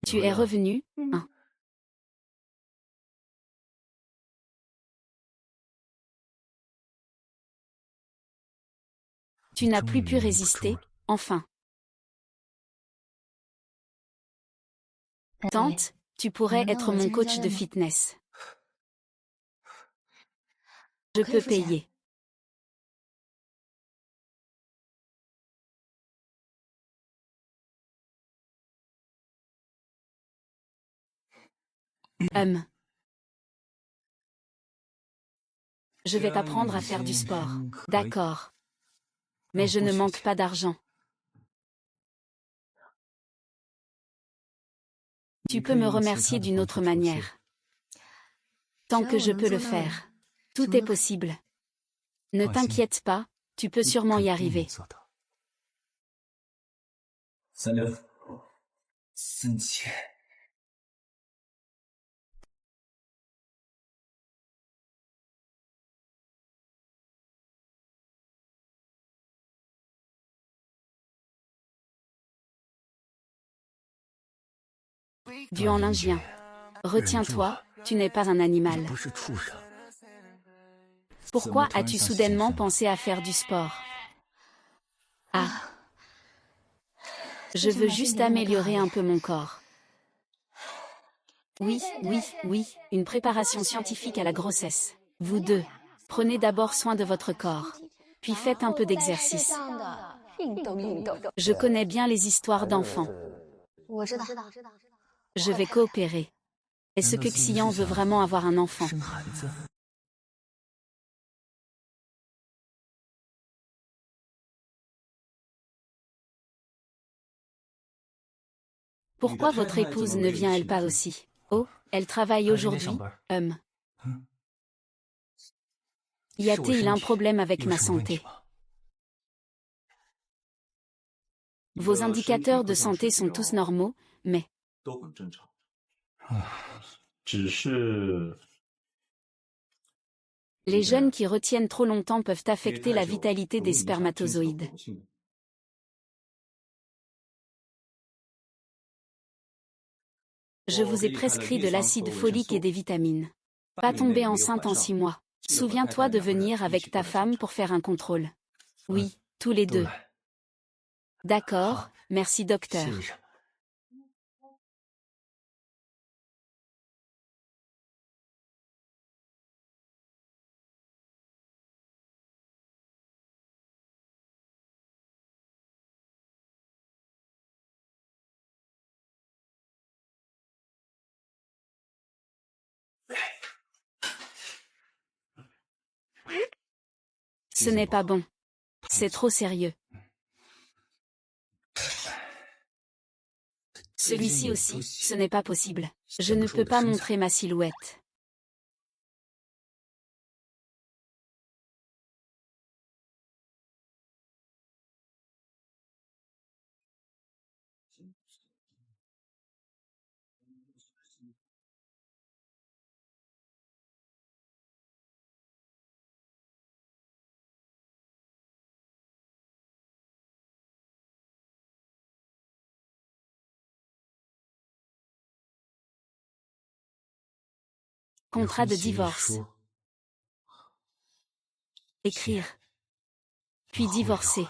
Tu es revenu, hein? Tu n'as plus pu résister, enfin. Tante, tu pourrais être mon coach de fitness. Je peux payer. Je vais t'apprendre à faire du sport. D'accord. Mais je ne manque pas d'argent. Tu peux me remercier d'une autre manière. Tant que je peux le faire. Tout est possible. Ne t'inquiète pas, tu peux sûrement y arriver. 3600。Du en l'ingien. Retiens-toi, tu n'es pas un animal. Pourquoi as-tu soudainement pensé à faire du sport? Ah. Je veux juste améliorer un peu mon corps. Oui, oui, oui, une préparation scientifique à la grossesse. Vous deux, prenez d'abord soin de votre corps. Puis faites un peu d'exercice. Je connais bien les histoires d'enfants. Je vais coopérer. Est-ce que Xian veut vraiment avoir un enfant? Pourquoi votre épouse ne vient-elle pas aussi? Oh, elle travaille aujourd'hui. Y a-t-il un problème avec ma santé? Vos indicateurs de santé sont tous normaux, mais les jeunes qui retiennent trop longtemps peuvent affecter la vitalité des spermatozoïdes. Je vous ai prescrit de l'acide folique et des vitamines. Pas tomber enceinte en 6 mois. Souviens-toi de venir avec ta femme pour faire un contrôle. Oui, tous les deux. D'accord, merci docteur. Ce n'est pas bon. C'est trop sérieux. Celui-ci aussi, ce n'est pas possible. Je ne peux pas montrer ma silhouette. Contrat de divorce. Écrire. Puis divorcer.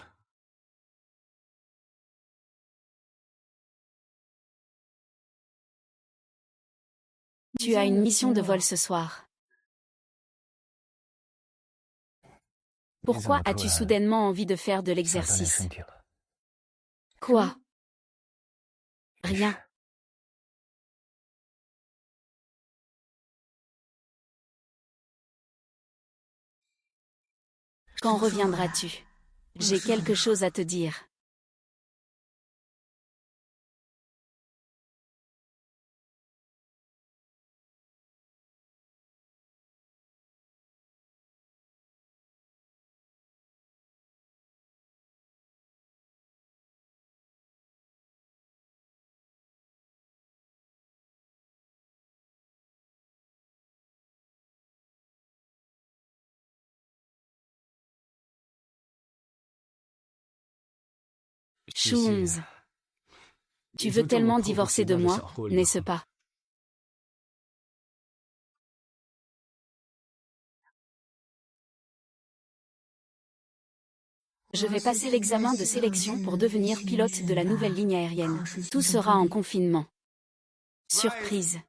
Tu as une mission de vol ce soir. Pourquoi as-tu soudainement envie de faire de l'exercice? Quoi? Rien. Quand reviendras-tu? J'ai quelque chose à te dire. Chou 11. Tu veux tellement divorcer de moi, n'est-ce pas? Je vais passer l'examen de sélection pour devenir pilote de la nouvelle ligne aérienne. Tout sera en confinement. Surprise.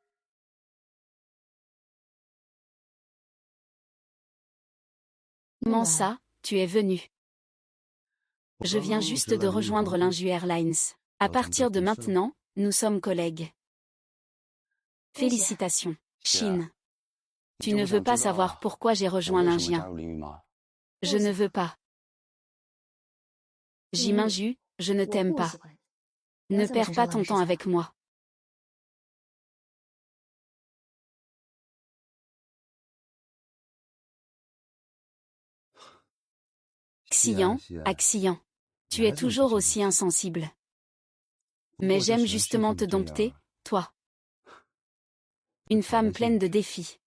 Comment ça, tu es venu? Je viens juste de rejoindre l'Inju Airlines. À partir de maintenant, nous sommes collègues. Félicitations, Shin. Tu ne veux pas savoir pourquoi j'ai rejoint l'Indien. Je ne veux pas. Jiminju, je ne t'aime pas. Ne perds pas ton temps avec moi. Xian, Xian. Tu es toujours aussi insensible. Mais j'aime justement te dompter, toi. Une femme pleine de défis.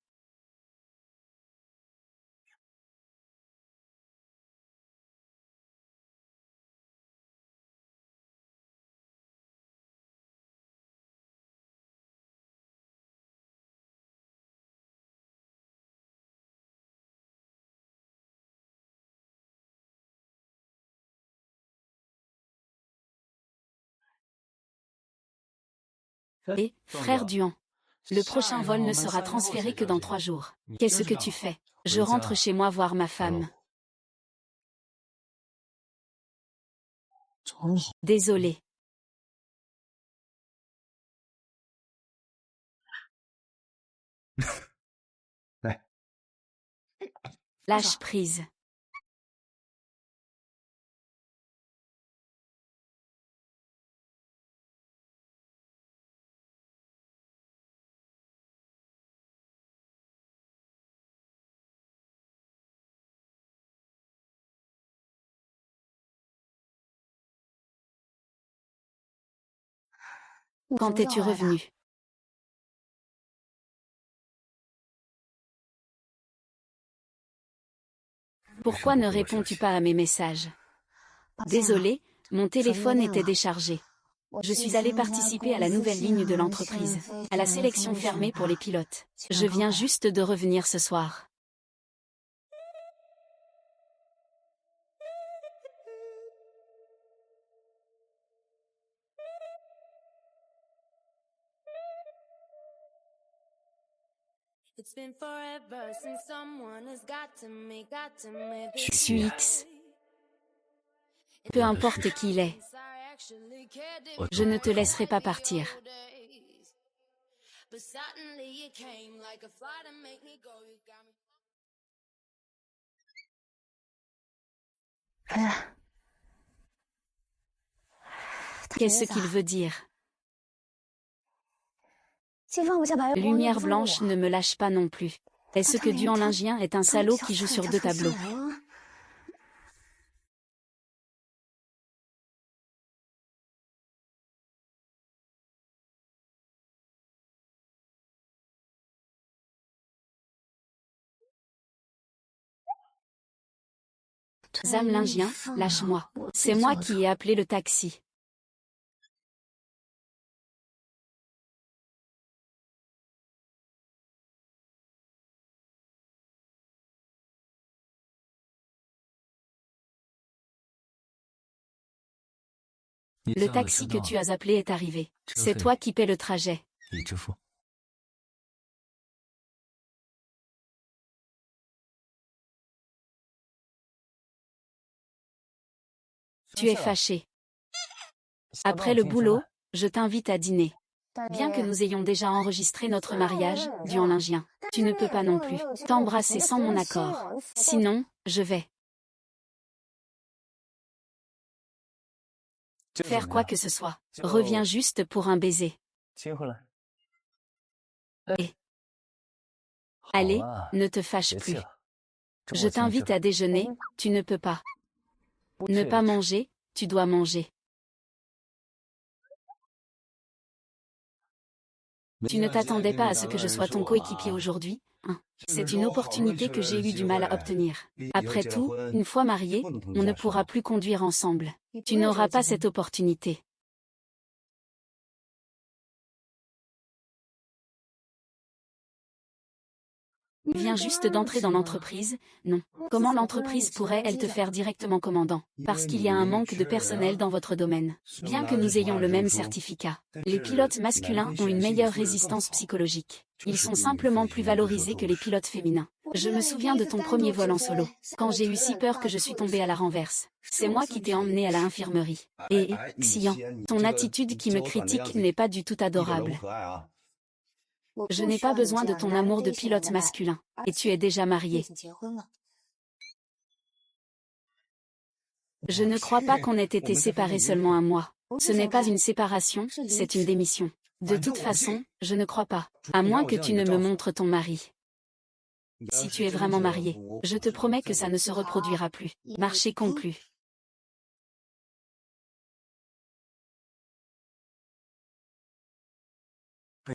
Et, frère Duan. Le prochain vol ne sera transféré que dans 3 jours. Qu'est-ce que tu fais? Je rentre chez moi voir ma femme. Désolé. Lâche prise. Quand es-tu revenu? Pourquoi ne réponds-tu pas à mes messages? Désolé, mon téléphone était déchargé. Je suis allé participer à la nouvelle ligne de l'entreprise, à la sélection fermée pour les pilotes. Je viens juste de revenir ce soir. QX. Peu importe qui il est. Je ne te laisserai pas partir. Qu'est-ce qu'il veut dire? Lumière blanche ne me lâche pas non plus. Est-ce que Duanlingien est un salaud qui joue sur 2 tableaux? Zamlingien, lâche-moi. C'est moi qui ai appelé le taxi. Le taxi que tu as appelé est arrivé. C'est toi qui paies le trajet. Tu es fâché. Après le boulot, je t'invite à dîner. Bien que nous ayons déjà enregistré notre mariage, Duanlingien, tu ne peux pas non plus t'embrasser sans mon accord. Sinon, je vais faire quoi que ce soit. Reviens juste pour un baiser. Et allez, ne te fâche plus. Je t'invite à déjeuner, tu ne peux pas. Ne pas manger, tu dois manger. Tu ne t'attendais pas à ce que je sois ton coéquipier aujourd'hui, hein? C'est une opportunité que j'ai eu du mal à obtenir. Après tout, une fois mariés, on ne pourra plus conduire ensemble. Tu n'auras pas cette opportunité. Viens juste d'entrer dans l'entreprise, non. Comment l'entreprise pourrait-elle te faire directement commandant? Parce qu'il y a un manque de personnel dans votre domaine. Bien que nous ayons le même certificat, les pilotes masculins ont une meilleure résistance psychologique. Ils sont simplement plus valorisés que les pilotes féminins. Je me souviens de ton premier vol en solo, quand j'ai eu si peur que je suis tombée à la renverse. C'est moi qui t'ai emmené à la infirmerie. Et, Xian, ton attitude qui me critique n'est pas du tout adorable. Je n'ai pas besoin de ton amour de pilote masculin, et tu es déjà marié. Je ne crois pas qu'on ait été séparés seulement un mois. Ce n'est pas une séparation, c'est une démission. De toute façon, je ne crois pas, à moins que tu ne me montres ton mari. Si tu es vraiment marié, je te promets que ça ne se reproduira plus. Marché conclu.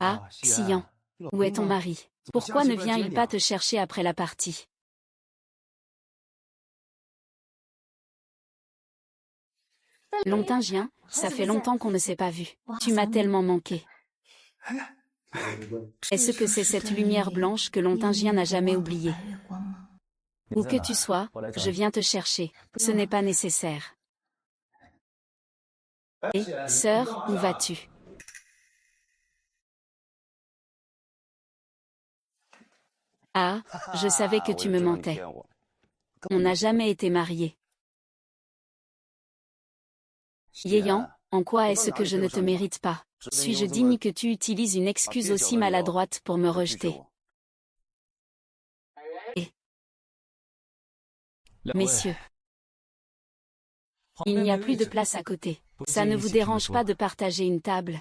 Ah, Xian. Où est ton mari? Pourquoi ne vient-il pas te chercher après la partie? Lontingien, ça fait longtemps qu'on ne s'est pas vu. Tu m'as tellement manqué. Est-ce que c'est cette lumière blanche que Lontingien n'a jamais oubliée? Où que tu sois, je viens te chercher. Ce n'est pas nécessaire. Et, sœur, où vas-tu? Ah, je savais que tu me mentais. On n'a jamais été mariés. Yéyan, en quoi est-ce que je ne te mérite pas? Suis-je digne que tu utilises une excuse aussi maladroite pour me rejeter? Et, messieurs, il n'y a plus de place à côté. Ça ne vous dérange pas de partager une table?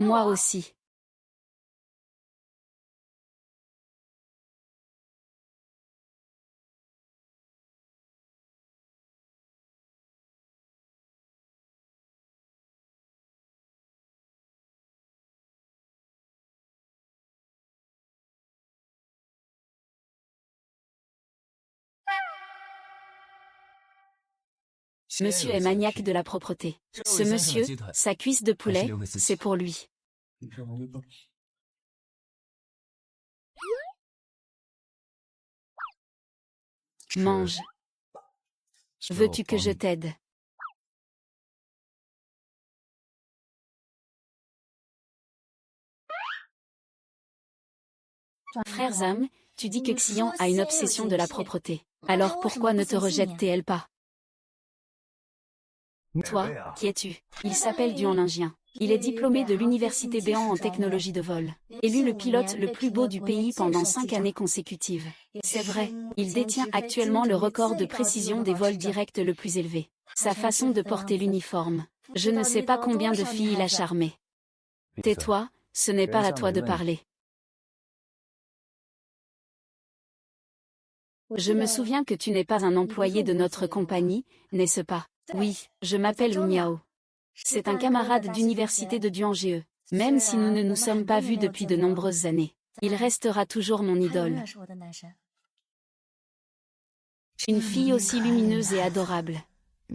Moi aussi. Monsieur est maniaque de la propreté. Ce monsieur, sa cuisse de poulet, c'est pour lui. Mange. Veux-tu que je t'aide? Frère Zhang, tu dis que Xian a une obsession de la propreté. Alors pourquoi ne te rejette-t-elle pas? Toi, qui es-tu? Il s'appelle Duan Lingyan. Il est diplômé de l'université Béan en technologie de vol. Élu le pilote le plus beau du pays pendant 5 années consécutives. C'est vrai, il détient actuellement le record de précision des vols directs le plus élevé. Sa façon de porter l'uniforme. Je ne sais pas combien de filles il a charmé. Tais-toi, ce n'est pas à toi de parler. Je me souviens que tu n'es pas un employé de notre compagnie, n'est-ce pas? Oui, je m'appelle Wu Miao. C'est un camarade d'université de Duangje. Même si nous ne nous sommes pas vus depuis de nombreuses années, il restera toujours mon idole. Une fille aussi lumineuse et adorable.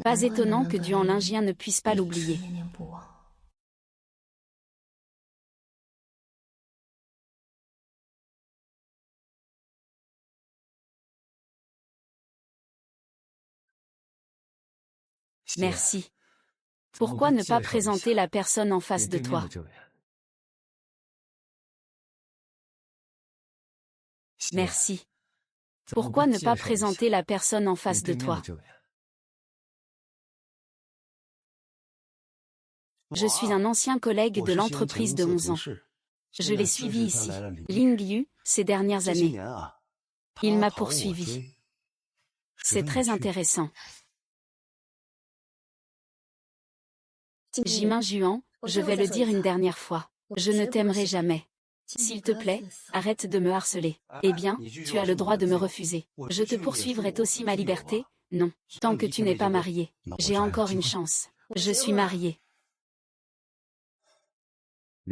Pas étonnant que Duan Lingyan ne puisse pas l'oublier. Merci. Pourquoi ne pas présenter la personne en face de toi? Merci. Pourquoi ne pas présenter la personne en face de toi? Je suis un ancien collègue de l'entreprise de 11 ans. Je l'ai suivi ici, Ling Yu, ces dernières années. Il m'a poursuivi. C'est très intéressant. Jimin Juan, je vais le dire une dernière fois. Je ne t'aimerai jamais. S'il te plaît, arrête de me harceler. Eh bien, tu as le droit de me refuser. Je te poursuivrai aussi ma liberté? Non. Tant que tu n'es pas marié. J'ai encore une chance. Je suis marié.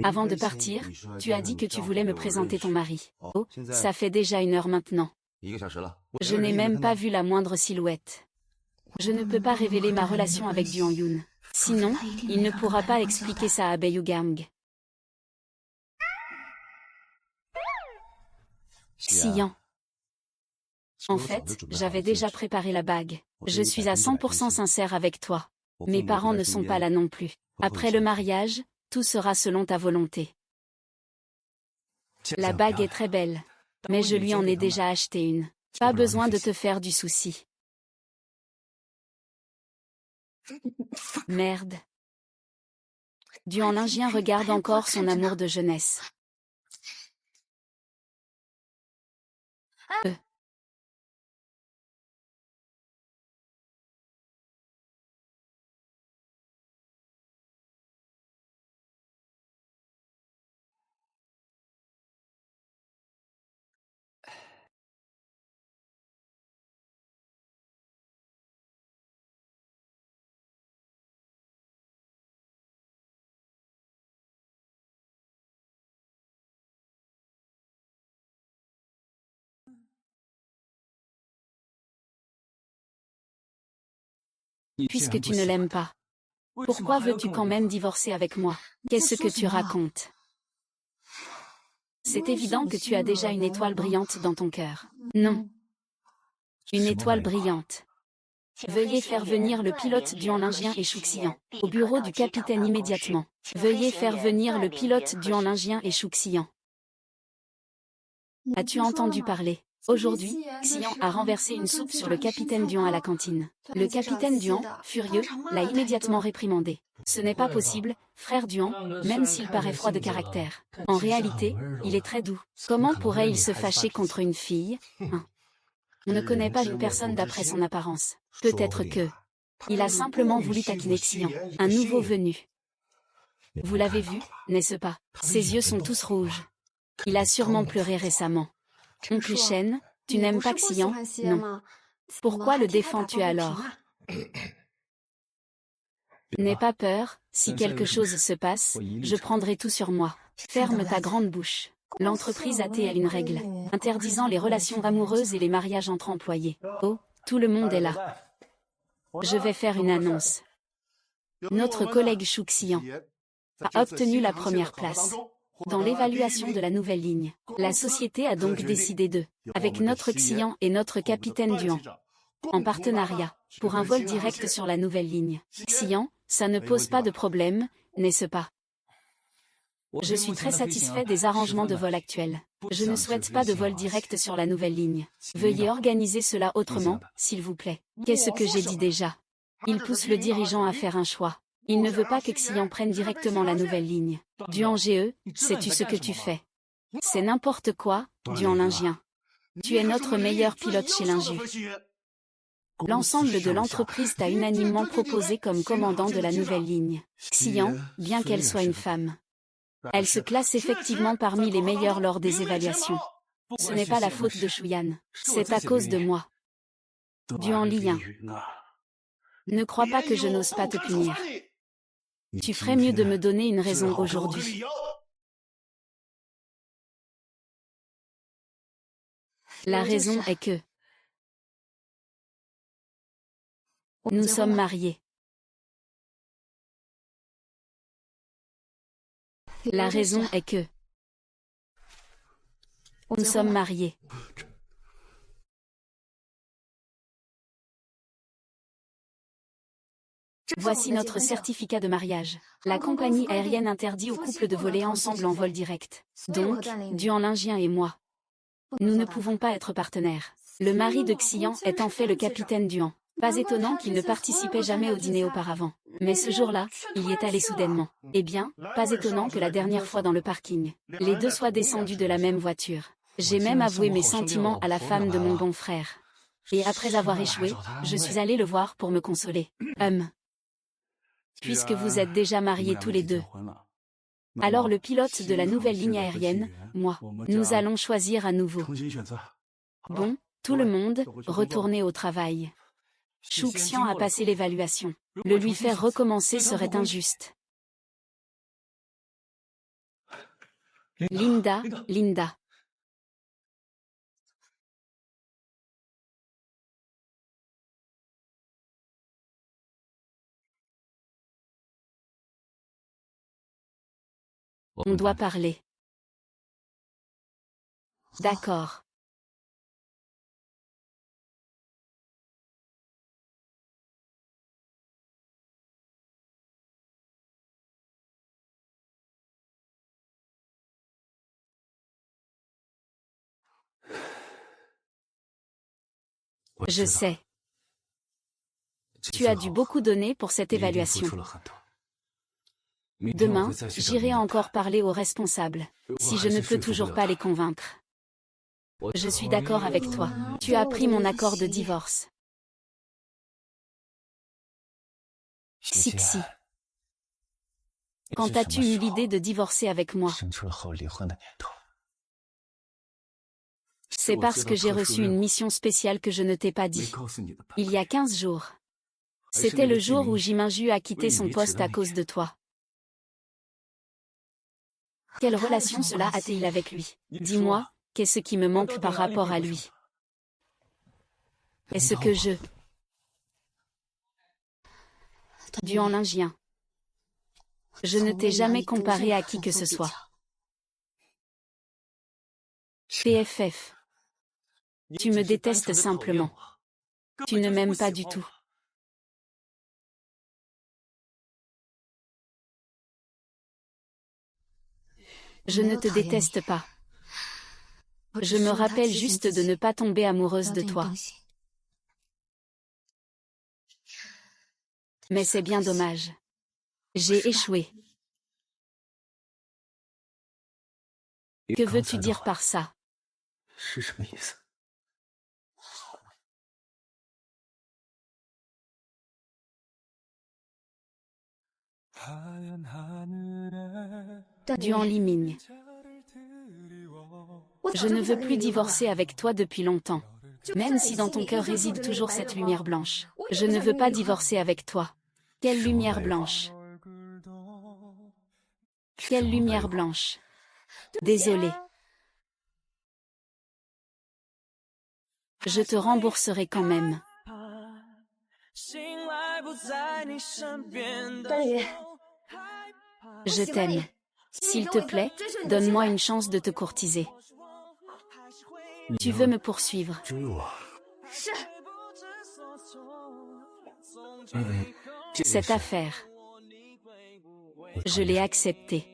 Avant de partir, tu as dit que tu voulais me présenter ton mari. Oh, ça fait déjà 1 heure maintenant. Je n'ai même pas vu la moindre silhouette. Je ne peux pas révéler ma relation avec Duan Yun. Sinon, il ne pourra pas expliquer ça à Beiyugang. Xian. En fait, j'avais déjà préparé la bague. Je suis à 100% sincère avec toi. Mes parents ne sont pas là non plus. Après le mariage, tout sera selon ta volonté. La bague est très belle. Mais je lui en ai déjà acheté une. Pas besoin de te faire du souci. Merde. Duan Lingyan regarde encore son amour de jeunesse. Puisque tu ne l'aimes pas, pourquoi veux-tu quand même divorcer avec moi? Qu'est-ce que tu racontes? C'est évident que tu as déjà une étoile brillante dans ton cœur. Non. Une étoile brillante. Veuillez faire venir le pilote duanlingien et Shuxian. Au bureau du capitaine immédiatement. Veuillez faire venir le pilote duanlingien et Shuxian. As-tu entendu parler? Aujourd'hui, Xian a renversé une soupe sur le capitaine Duan à la cantine. Le capitaine Duan, furieux, l'a immédiatement réprimandé. Ce n'est pas possible, frère Duan, même s'il paraît froid de caractère. En réalité, il est très doux. Comment pourrait-il se fâcher contre une fille? On ne connaît pas une personne d'après son apparence. Peut-être que... Il a simplement voulu taquiner Xian, un nouveau venu. Vous l'avez vu, n'est-ce pas? Ses yeux sont tous rouges. Il a sûrement pleuré récemment. Oncle Shen, tu n'aimes pas Xian? Non. Pourquoi le défends-tu alors? N'aie pas peur, si quelque chose se passe, je prendrai tout sur moi. Ferme ta grande bouche. L'entreprise AT a une règle, interdisant les relations amoureuses et les mariages entre employés. Oh, tout le monde est là. Je vais faire une annonce. Notre collègue Shu Xian a obtenu la première place. Dans l'évaluation de la nouvelle ligne, la société a donc décidé de, avec notre Xian et notre capitaine Duan, en partenariat, pour un vol direct sur la nouvelle ligne. Xian, ça ne pose pas de problème, n'est-ce pas? Je suis très satisfait des arrangements de vol actuels. Je ne souhaite pas de vol direct sur la nouvelle ligne. Veuillez organiser cela autrement, s'il vous plaît. Qu'est-ce que j'ai dit déjà? Il pousse le dirigeant à faire un choix. Il ne veut pas que Xian prenne directement la nouvelle ligne. Duan Ge, sais-tu ce que tu fais? C'est n'importe quoi, duanlingien. Tu es notre meilleur pilote chez Linju. L'ensemble de l'entreprise t'a unanimement proposé comme commandant de la nouvelle ligne. Xian, bien qu'elle soit une femme, elle se classe effectivement parmi les meilleurs lors des évaluations. Ce n'est pas la faute de Shuyan, c'est à cause de moi. Duanlien, ne crois pas que je n'ose pas te punir. Tu ferais mieux de me donner une raison aujourd'hui. La raison est que nous sommes mariés. La raison est que nous sommes mariés. Voici notre certificat de mariage. La compagnie aérienne interdit aux couples de voler ensemble en vol direct. Donc, duanlingien et moi, nous ne pouvons pas être partenaires. Le mari de Xian est en fait le capitaine Duan. Pas étonnant qu'il ne participait jamais au dîner auparavant. Mais ce jour-là, il y est allé soudainement. Eh bien, pas étonnant que la dernière fois dans le parking, les deux soient descendus de la même voiture. J'ai même avoué mes sentiments à la femme de mon bon frère. Et après avoir échoué, je suis allé le voir pour me consoler. Puisque vous êtes déjà mariés tous les deux. Alors le pilote de la nouvelle ligne aérienne, moi, nous allons choisir à nouveau. Bon, tout le monde, retournez au travail. Shu Xian a passé l'évaluation. Le lui faire recommencer serait injuste. Linda, Linda. On doit parler. D'accord. Je sais. Tu as dû beaucoup donner pour cette évaluation. Demain, j'irai encore parler aux responsables, si je ne peux toujours pas les convaincre. Je suis d'accord avec toi. Tu as pris mon accord de divorce. Xixi. Quand as-tu eu l'idée de divorcer avec moi? C'est parce que j'ai reçu une mission spéciale que je ne t'ai pas dit. Il y a 15 jours. C'était le jour où Jiminju a quitté son poste à cause de toi. Quelle relation cela a-t-il avec lui? Dis-moi, qu'est-ce qui me manque par rapport à lui? Est-ce que je... Duanlingien. Je ne t'ai jamais comparé à qui que ce soit. PFF. Tu me détestes simplement. Tu ne m'aimes pas du tout. Je ne te déteste pas. Je me rappelle juste de ne pas tomber amoureuse de toi. Mais c'est bien dommage. J'ai échoué. Que veux-tu dire par ça? Duan Liming. Je ne veux plus divorcer avec toi depuis longtemps. Même si dans ton cœur réside toujours cette lumière blanche. Je ne veux pas divorcer avec toi. Quelle lumière blanche? Quelle lumière blanche? Désolé. Je te rembourserai quand même. Je t'aime. S'il te plaît, donne-moi une chance de te courtiser. Tu veux me poursuivre? Cette affaire. Je l'ai acceptée.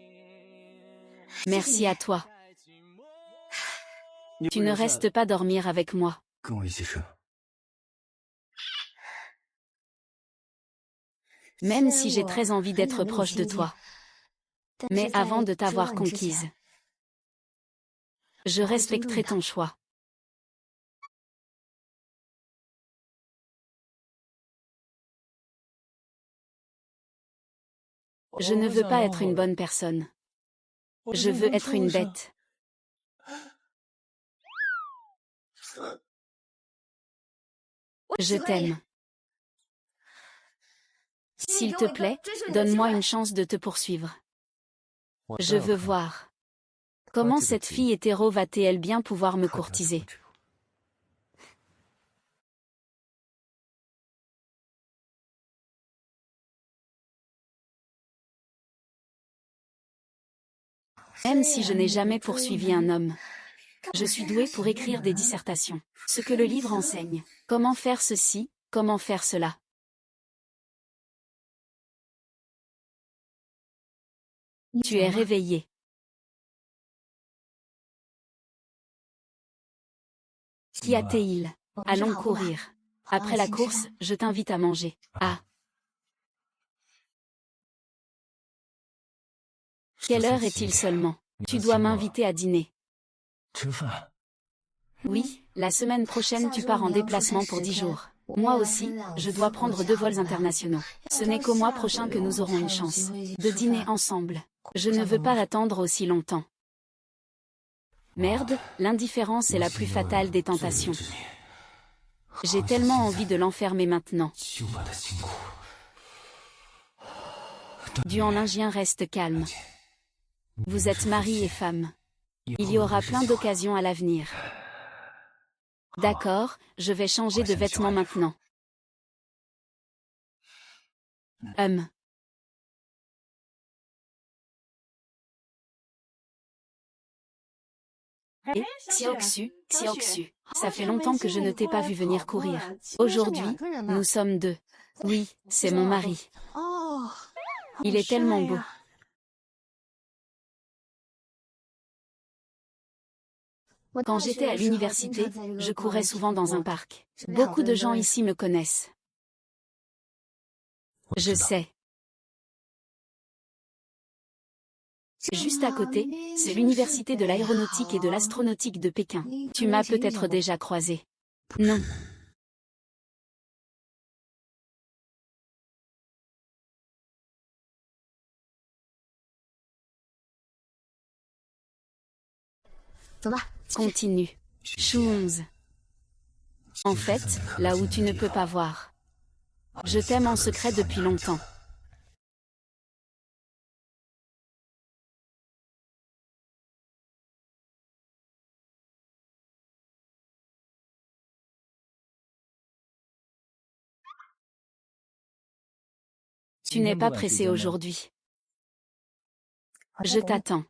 Merci à toi. Tu ne restes pas dormir avec moi. Même si j'ai très envie d'être proche de toi. Mais avant de t'avoir conquise, je respecterai ton choix. Je ne veux pas être une bonne personne. Je veux être une bête. Je t'aime. S'il te plaît, donne-moi une chance de te poursuivre. Je veux voir. Comment cette fille hétéro va-t-elle bien pouvoir me courtiser? Même si je n'ai jamais poursuivi un homme, je suis douée pour écrire des dissertations. Ce que le livre enseigne. Comment faire ceci, comment faire cela. Tu es réveillé. Qui a-t-il? Allons courir. Après la course, je t'invite à manger. Ah. Quelle heure est-il seulement? Tu dois m'inviter à dîner. Oui, la semaine prochaine tu pars en déplacement pour 10 jours. Moi aussi, je dois prendre 2 vols internationaux. Ce n'est qu'au mois prochain que nous aurons une chance de dîner ensemble. Je ne veux pas attendre aussi longtemps. Merde, l'indifférence est la plus fatale des tentations. J'ai tellement envie de l'enfermer maintenant. Duan Lingien reste calme. Vous êtes mari et femme. Il y aura plein d'occasions à l'avenir. D'accord, je vais changer de vêtements maintenant. Et, Xiaoxu, Xiaoxu, ça fait longtemps que je ne t'ai pas vu venir courir. Aujourd'hui, nous sommes deux. Oui, c'est mon mari. Il est tellement beau. Quand j'étais à l'université, je courais souvent dans un parc. Beaucoup de gens ici me connaissent. Je sais. Juste à côté, c'est l'université de l'aéronautique et de l'astronautique de Pékin. Tu m'as peut-être déjà croisé. Non. Continue. Chou11. En fait, là où tu ne peux pas voir. Je t'aime en secret depuis longtemps. Tu n'es pas pressé aujourd'hui. Je t'attends.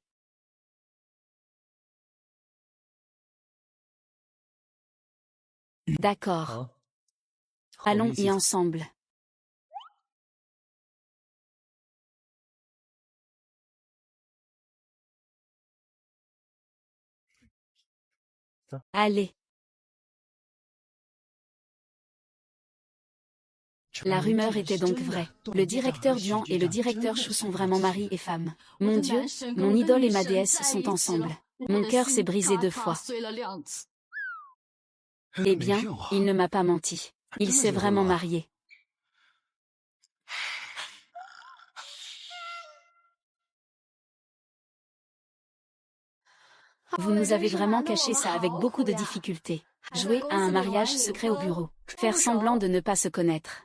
D'accord. Allons y ensemble. Allez. La rumeur était donc vraie. Le directeur Duan et le directeur Shu sont vraiment mari et femme. Mon Dieu, mon idole et ma déesse sont ensemble. Mon cœur s'est brisé 2 fois. Eh bien, il ne m'a pas menti. Il s'est vraiment marié. Vous nous avez vraiment caché ça avec beaucoup de difficultés. Jouer à un mariage secret au bureau. Faire semblant de ne pas se connaître.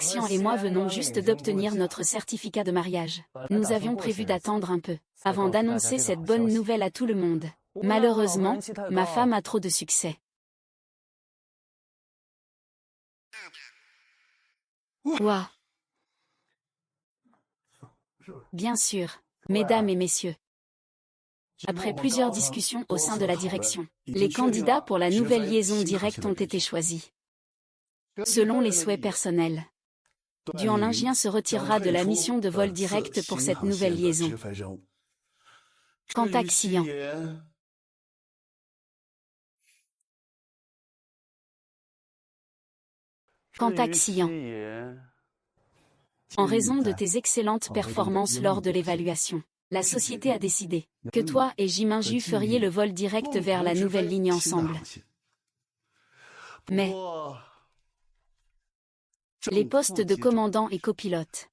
Xian et moi venons juste d'obtenir notre certificat de mariage. Nous avions prévu d'attendre un peu, avant d'annoncer cette bonne nouvelle à tout le monde. Malheureusement, ma femme a trop de succès. Ouah. Bien sûr, mesdames et messieurs. Après plusieurs discussions au sein de la direction, les candidats pour la nouvelle liaison directe ont été choisis. Selon les souhaits personnels, Duan Lingyan se retirera de la mission de vol direct pour cette nouvelle liaison. Quant à Xian, en raison de tes excellentes performances lors de l'évaluation, la société a décidé que toi et Jiminju feriez le vol direct vers la nouvelle ligne ensemble. Mais les postes de commandant et copilote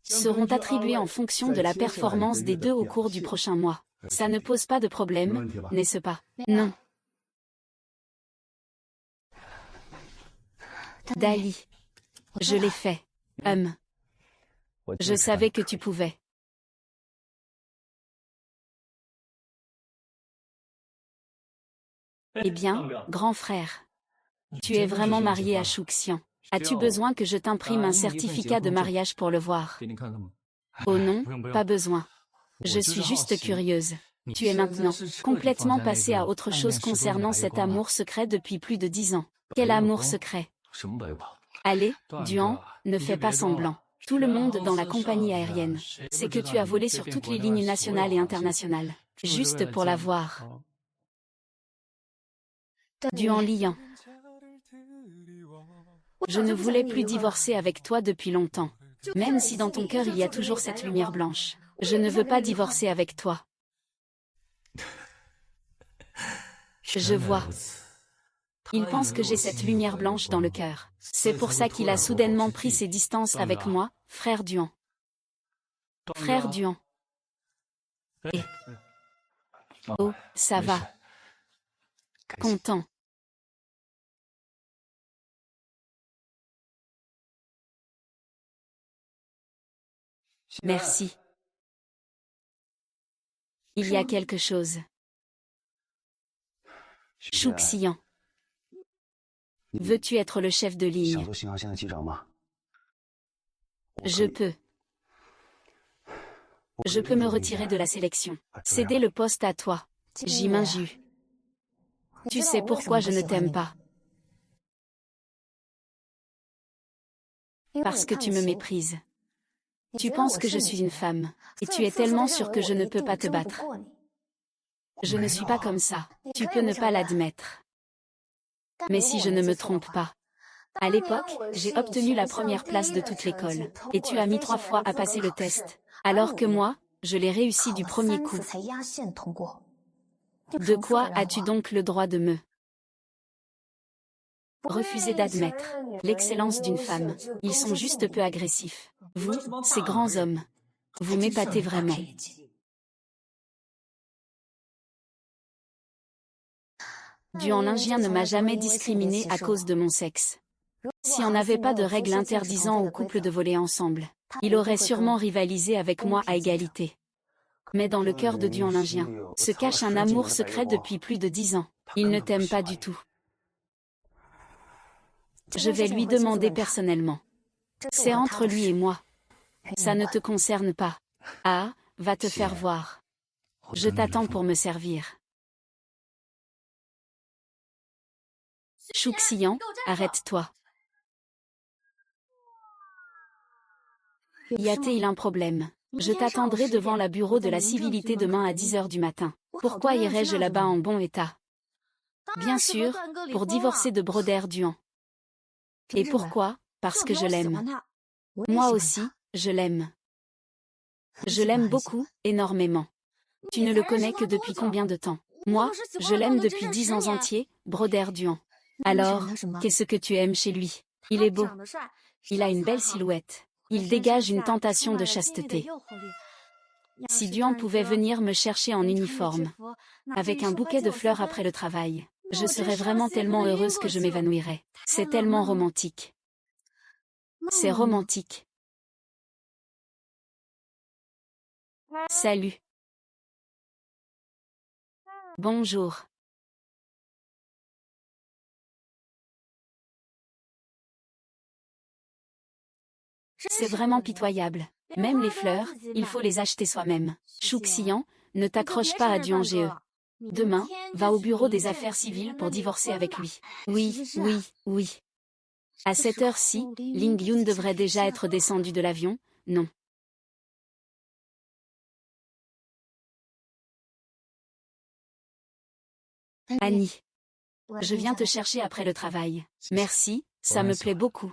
seront attribués en fonction de la performance des deux au cours du prochain mois. Ça ne pose pas de problème, n'est-ce pas? Non. Dali. Je l'ai fait. Je savais que tu pouvais. Eh bien, grand frère. Tu es vraiment marié à Shu Xian. As-tu besoin que je t'imprime un certificat de mariage pour le voir? Oh non, pas besoin. Je suis juste curieuse. Tu es maintenant complètement passé à autre chose concernant cet amour secret depuis plus de 10 ans. Quel amour secret? Allez, Duan, ne fais pas semblant. Tout le monde dans la compagnie aérienne sait que tu as volé sur toutes les lignes nationales et internationales, juste pour la voir. Duan Lian. Je ne voulais plus divorcer avec toi depuis longtemps. Même si dans ton cœur il y a toujours cette lumière blanche. Je ne veux pas divorcer avec toi. Je vois. Il pense que j'ai cette lumière blanche dans le cœur. C'est pour ça qu'il a soudainement pris ses distances avec moi, frère Duan. Frère Duan. Et... Oh, ça va. Content. Merci. Il y a quelque chose. Shu Xian. Veux-tu être le chef de ligne? Je peux. Je peux me retirer de la sélection. Céder le poste à toi. Jiminju. Tu sais pourquoi je ne t'aime pas? Parce que tu me méprises. Tu penses que je suis une femme, et tu es tellement sûr que je ne peux pas te battre. Je ne suis pas comme ça, tu peux ne pas l'admettre. Mais si je ne me trompe pas, à l'époque, j'ai obtenu la première place de toute l'école, et tu as mis 3 fois à passer le test, alors que moi, je l'ai réussi du premier coup. De quoi as-tu donc le droit de me refuser d'admettre l'excellence d'une femme? Ils sont juste peu agressifs. Vous, ces grands hommes, vous m'épatez vraiment. Duan Lingyan ne m'a jamais discriminé à cause de mon sexe. Si on n'avait pas de règles interdisant aux couples de voler ensemble, il aurait sûrement rivalisé avec moi à égalité. Mais dans le cœur de Duan Lingyan se cache un amour secret depuis plus de 10 ans. Il ne t'aime pas du tout. Je vais lui demander personnellement. C'est entre lui et moi. Ça ne te concerne pas. Ah, va te faire voir. Je t'attends pour me servir. Shu Xian, arrête-toi. Y a-t-il un problème? Je t'attendrai devant le bureau de la civilité demain à 10 heures du matin. Pourquoi irais-je là-bas en bon état? Bien sûr, pour divorcer de Broder Duan. Et pourquoi? Parce que je l'aime. Moi aussi, je l'aime. Je l'aime beaucoup, énormément. Tu ne le connais que depuis combien de temps? Moi, je l'aime depuis 10 ans entiers, Broder Duan. Alors, qu'est-ce que tu aimes chez lui? Il est beau. Il a une belle silhouette. Il dégage une tentation de chasteté. Si Duan pouvait venir me chercher en uniforme, avec un bouquet de fleurs après le travail, je serais vraiment tellement heureuse que je m'évanouirais. C'est tellement romantique. C'est romantique. Salut. Bonjour. C'est vraiment pitoyable. Même les fleurs, il faut les acheter soi-même. Chouxian, ne t'accroche pas à Duan Ge. Demain, va au bureau des affaires civiles pour divorcer avec lui. Oui, oui, oui. À cette heure-ci, Ling Yun devrait déjà être descendu de l'avion, non? Annie. Je viens te chercher après le travail. Merci, ça me plaît beaucoup.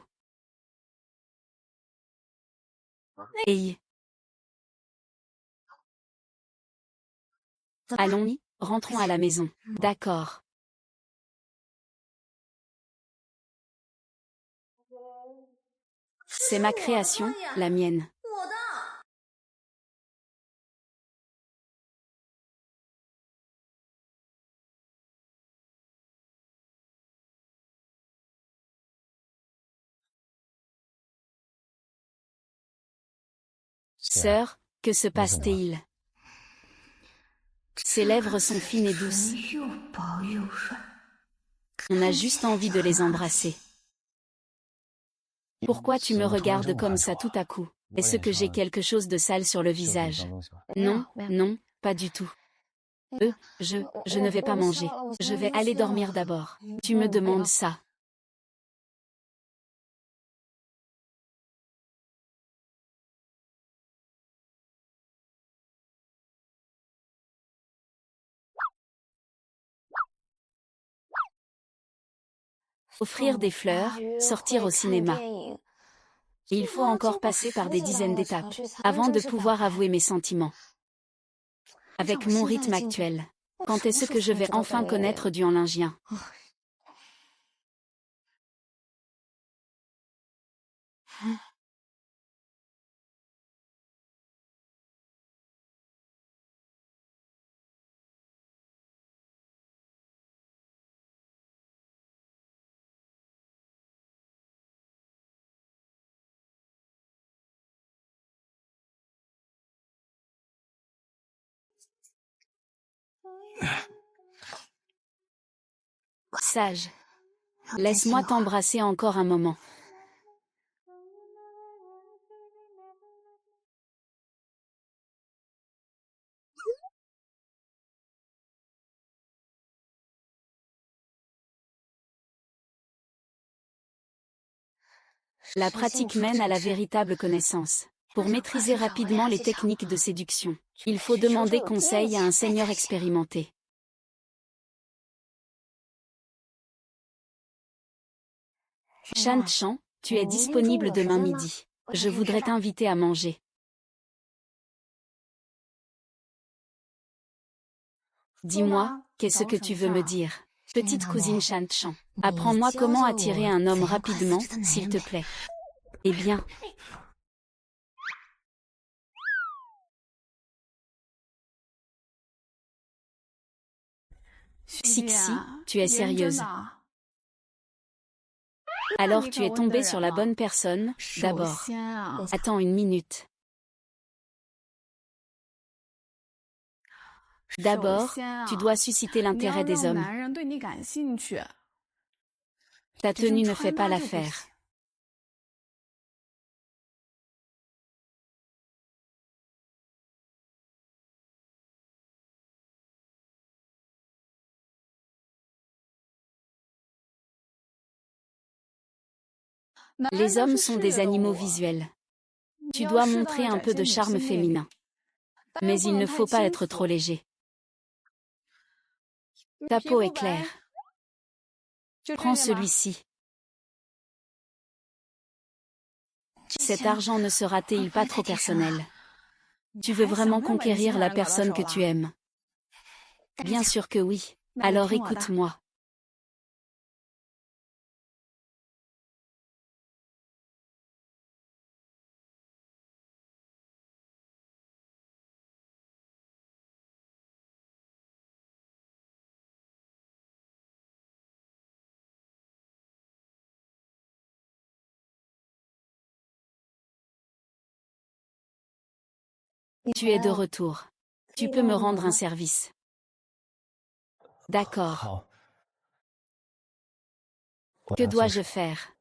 Hey. Allons-y, rentrons à la maison. D'accord. C'est ma création, la mienne. Sœur, que se passe-t-il? Ses lèvres sont fines et douces. On a juste envie de les embrasser. Pourquoi tu me regardes comme ça tout à coup? Est-ce que j'ai quelque chose de sale sur le visage? Non, non, pas du tout. Je ne vais pas manger. Je vais aller dormir d'abord. Tu me demandes ça. Offrir des fleurs, sortir au cinéma. Et il faut encore passer par des dizaines d'étapes, avant de pouvoir avouer mes sentiments. Avec mon rythme actuel. Quand est-ce que je vais enfin connaître Duan Lingien? Sage. Laisse-moi t'embrasser encore un moment. La pratique mène à la véritable connaissance. Pour maîtriser rapidement les techniques de séduction, il faut demander conseil à un seigneur expérimenté. Shan Chan, tu es disponible demain midi. Je voudrais t'inviter à manger. Dis-moi, qu'est-ce que tu veux me dire? Petite cousine Shan Chan, apprends-moi comment attirer un homme rapidement, s'il te plaît. Eh bien. Sixi, tu es sérieuse. Alors tu es tombée sur la bonne personne, d'abord. Attends une minute. D'abord, tu dois susciter l'intérêt des hommes. Ta tenue ne fait pas l'affaire. Les hommes sont des animaux visuels. Tu dois montrer un peu de charme féminin. Mais il ne faut pas être trop léger. Ta peau est claire. Prends celui-ci. Cet argent ne sera-t-il pas trop personnel? Tu veux vraiment conquérir la personne que tu aimes? Bien sûr que oui. Alors écoute-moi. Tu es de retour. Tu peux me rendre un service. D'accord. Que dois-je faire?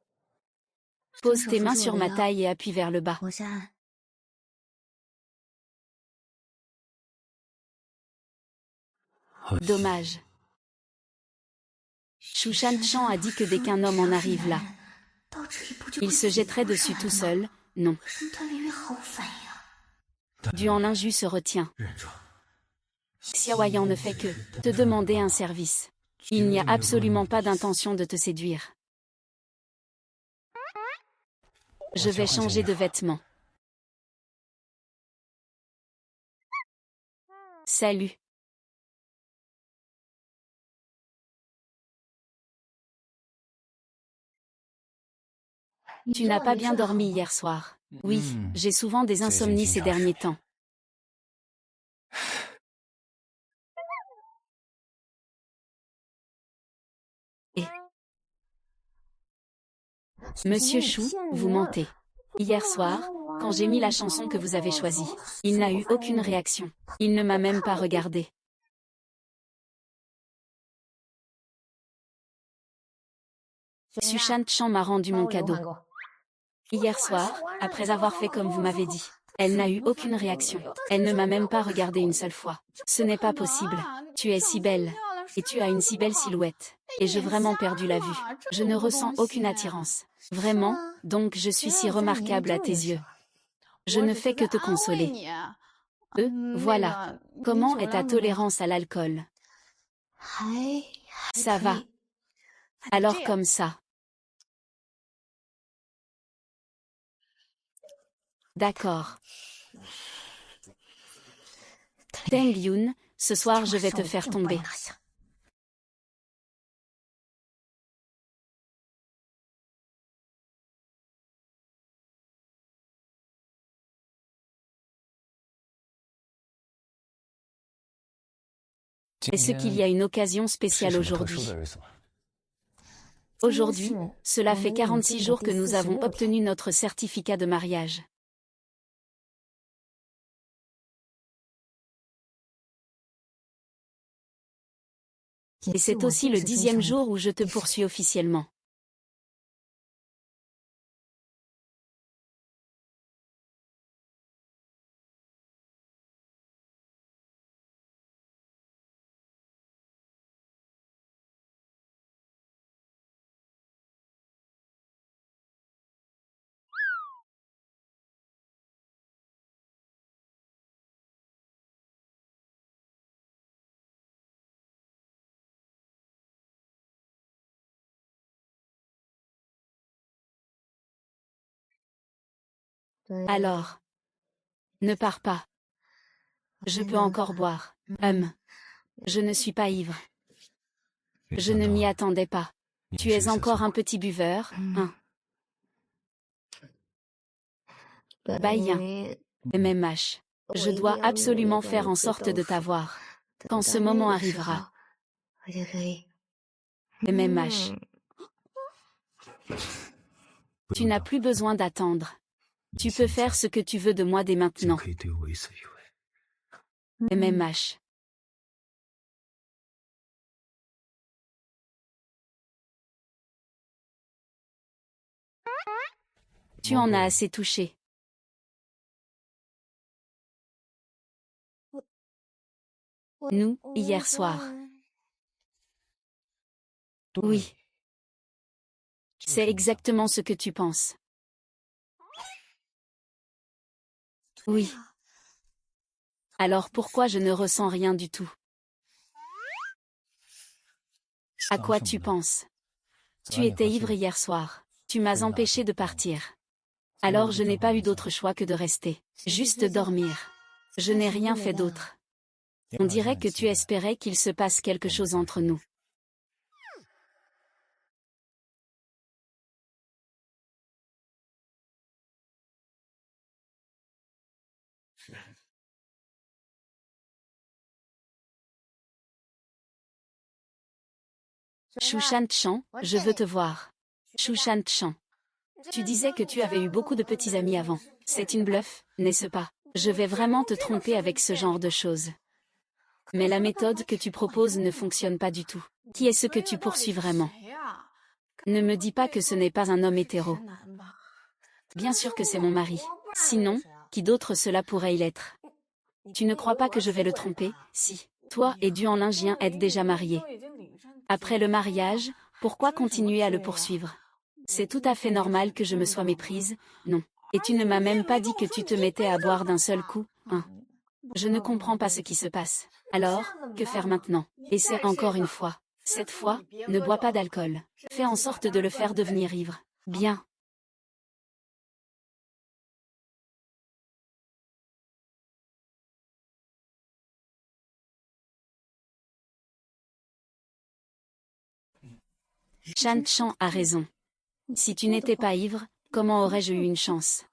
Pose tes mains sur ma taille et appuie vers le bas. Dommage. Shu Shan-chan a dit que dès qu'un homme en arrive là, il se jetterait dessus tout seul. Non. Duan Linju se retient. Xiaoyan ne fait que te demander un service. Il n'y a absolument pas d'intention de te séduire. Je vais changer de vêtements. Salut. Tu n'as pas bien dormi hier soir. Oui, j'ai souvent des insomnies ces derniers temps. Et Monsieur Chou, vous mentez. Hier soir, quand j'ai mis la chanson que vous avez choisie, il n'a eu aucune réaction. Il ne m'a même pas regardé. Su Shan-chan m'a rendu mon cadeau. Hier soir, après avoir fait comme vous m'avez dit, elle n'a eu aucune réaction. Elle ne m'a même pas regardé une seule fois. Ce n'est pas possible. Tu es si belle. Et tu as une si belle silhouette. Et j'ai vraiment perdu la vue. Je ne ressens aucune attirance. Vraiment, donc je suis si remarquable à tes yeux. Je ne fais que te consoler. Voilà. Comment est ta tolérance à l'alcool? Ça va. Alors comme ça. D'accord. Teng Yun, ce soir je vais te faire tomber. Est-ce qu'il y a une occasion spéciale aujourd'hui? Aujourd'hui, cela fait 46 jours que nous avons obtenu notre certificat de mariage. Et c'est aussi le 10e jour où je te poursuis officiellement. Alors, ne pars pas. Je peux encore boire. Je ne suis pas ivre. Je ne m'y attendais pas. Tu es encore un petit buveur, hein? Baïen. MMH. Je dois absolument faire en sorte de t'avoir. Quand ce moment arrivera. MMH. Tu n'as plus besoin d'attendre. Tu peux faire ce que tu veux de moi dès maintenant. MMH. Tu en as assez touché. Nous, hier soir. Oui. C'est exactement ce que tu penses. Oui. Alors pourquoi je ne ressens rien du tout? À quoi tu penses? Tu étais ivre hier soir. Tu m'as empêché de partir. Alors je n'ai pas eu d'autre choix que de rester. Juste dormir. Je n'ai rien fait d'autre. On dirait que tu espérais qu'il se passe quelque chose entre nous. Shushan-chan, je veux te voir. Shushan-chan. Tu disais que tu avais eu beaucoup de petits amis avant. C'est une bluffe, n'est-ce pas? Je vais vraiment te tromper avec ce genre de choses. Mais la méthode que tu proposes ne fonctionne pas du tout. Qui est-ce que tu poursuis vraiment? Ne me dis pas que ce n'est pas un homme hétéro. Bien sûr que c'est mon mari. Sinon, qui d'autre cela pourrait y l'être? Tu ne crois pas que je vais le tromper? Si. Toi et Duanlingien êtes déjà mariés. Après le mariage, pourquoi continuer à le poursuivre? C'est tout à fait normal que je me sois méprise, non. Et tu ne m'as même pas dit que tu te mettais à boire d'un seul coup, hein. Je ne comprends pas ce qui se passe. Alors, que faire maintenant? Essaie encore une fois. Cette fois, ne bois pas d'alcool. Fais en sorte de le faire devenir ivre. Bien. Shan Chan a raison. Si tu n'étais pas ivre, comment aurais-je eu une chance?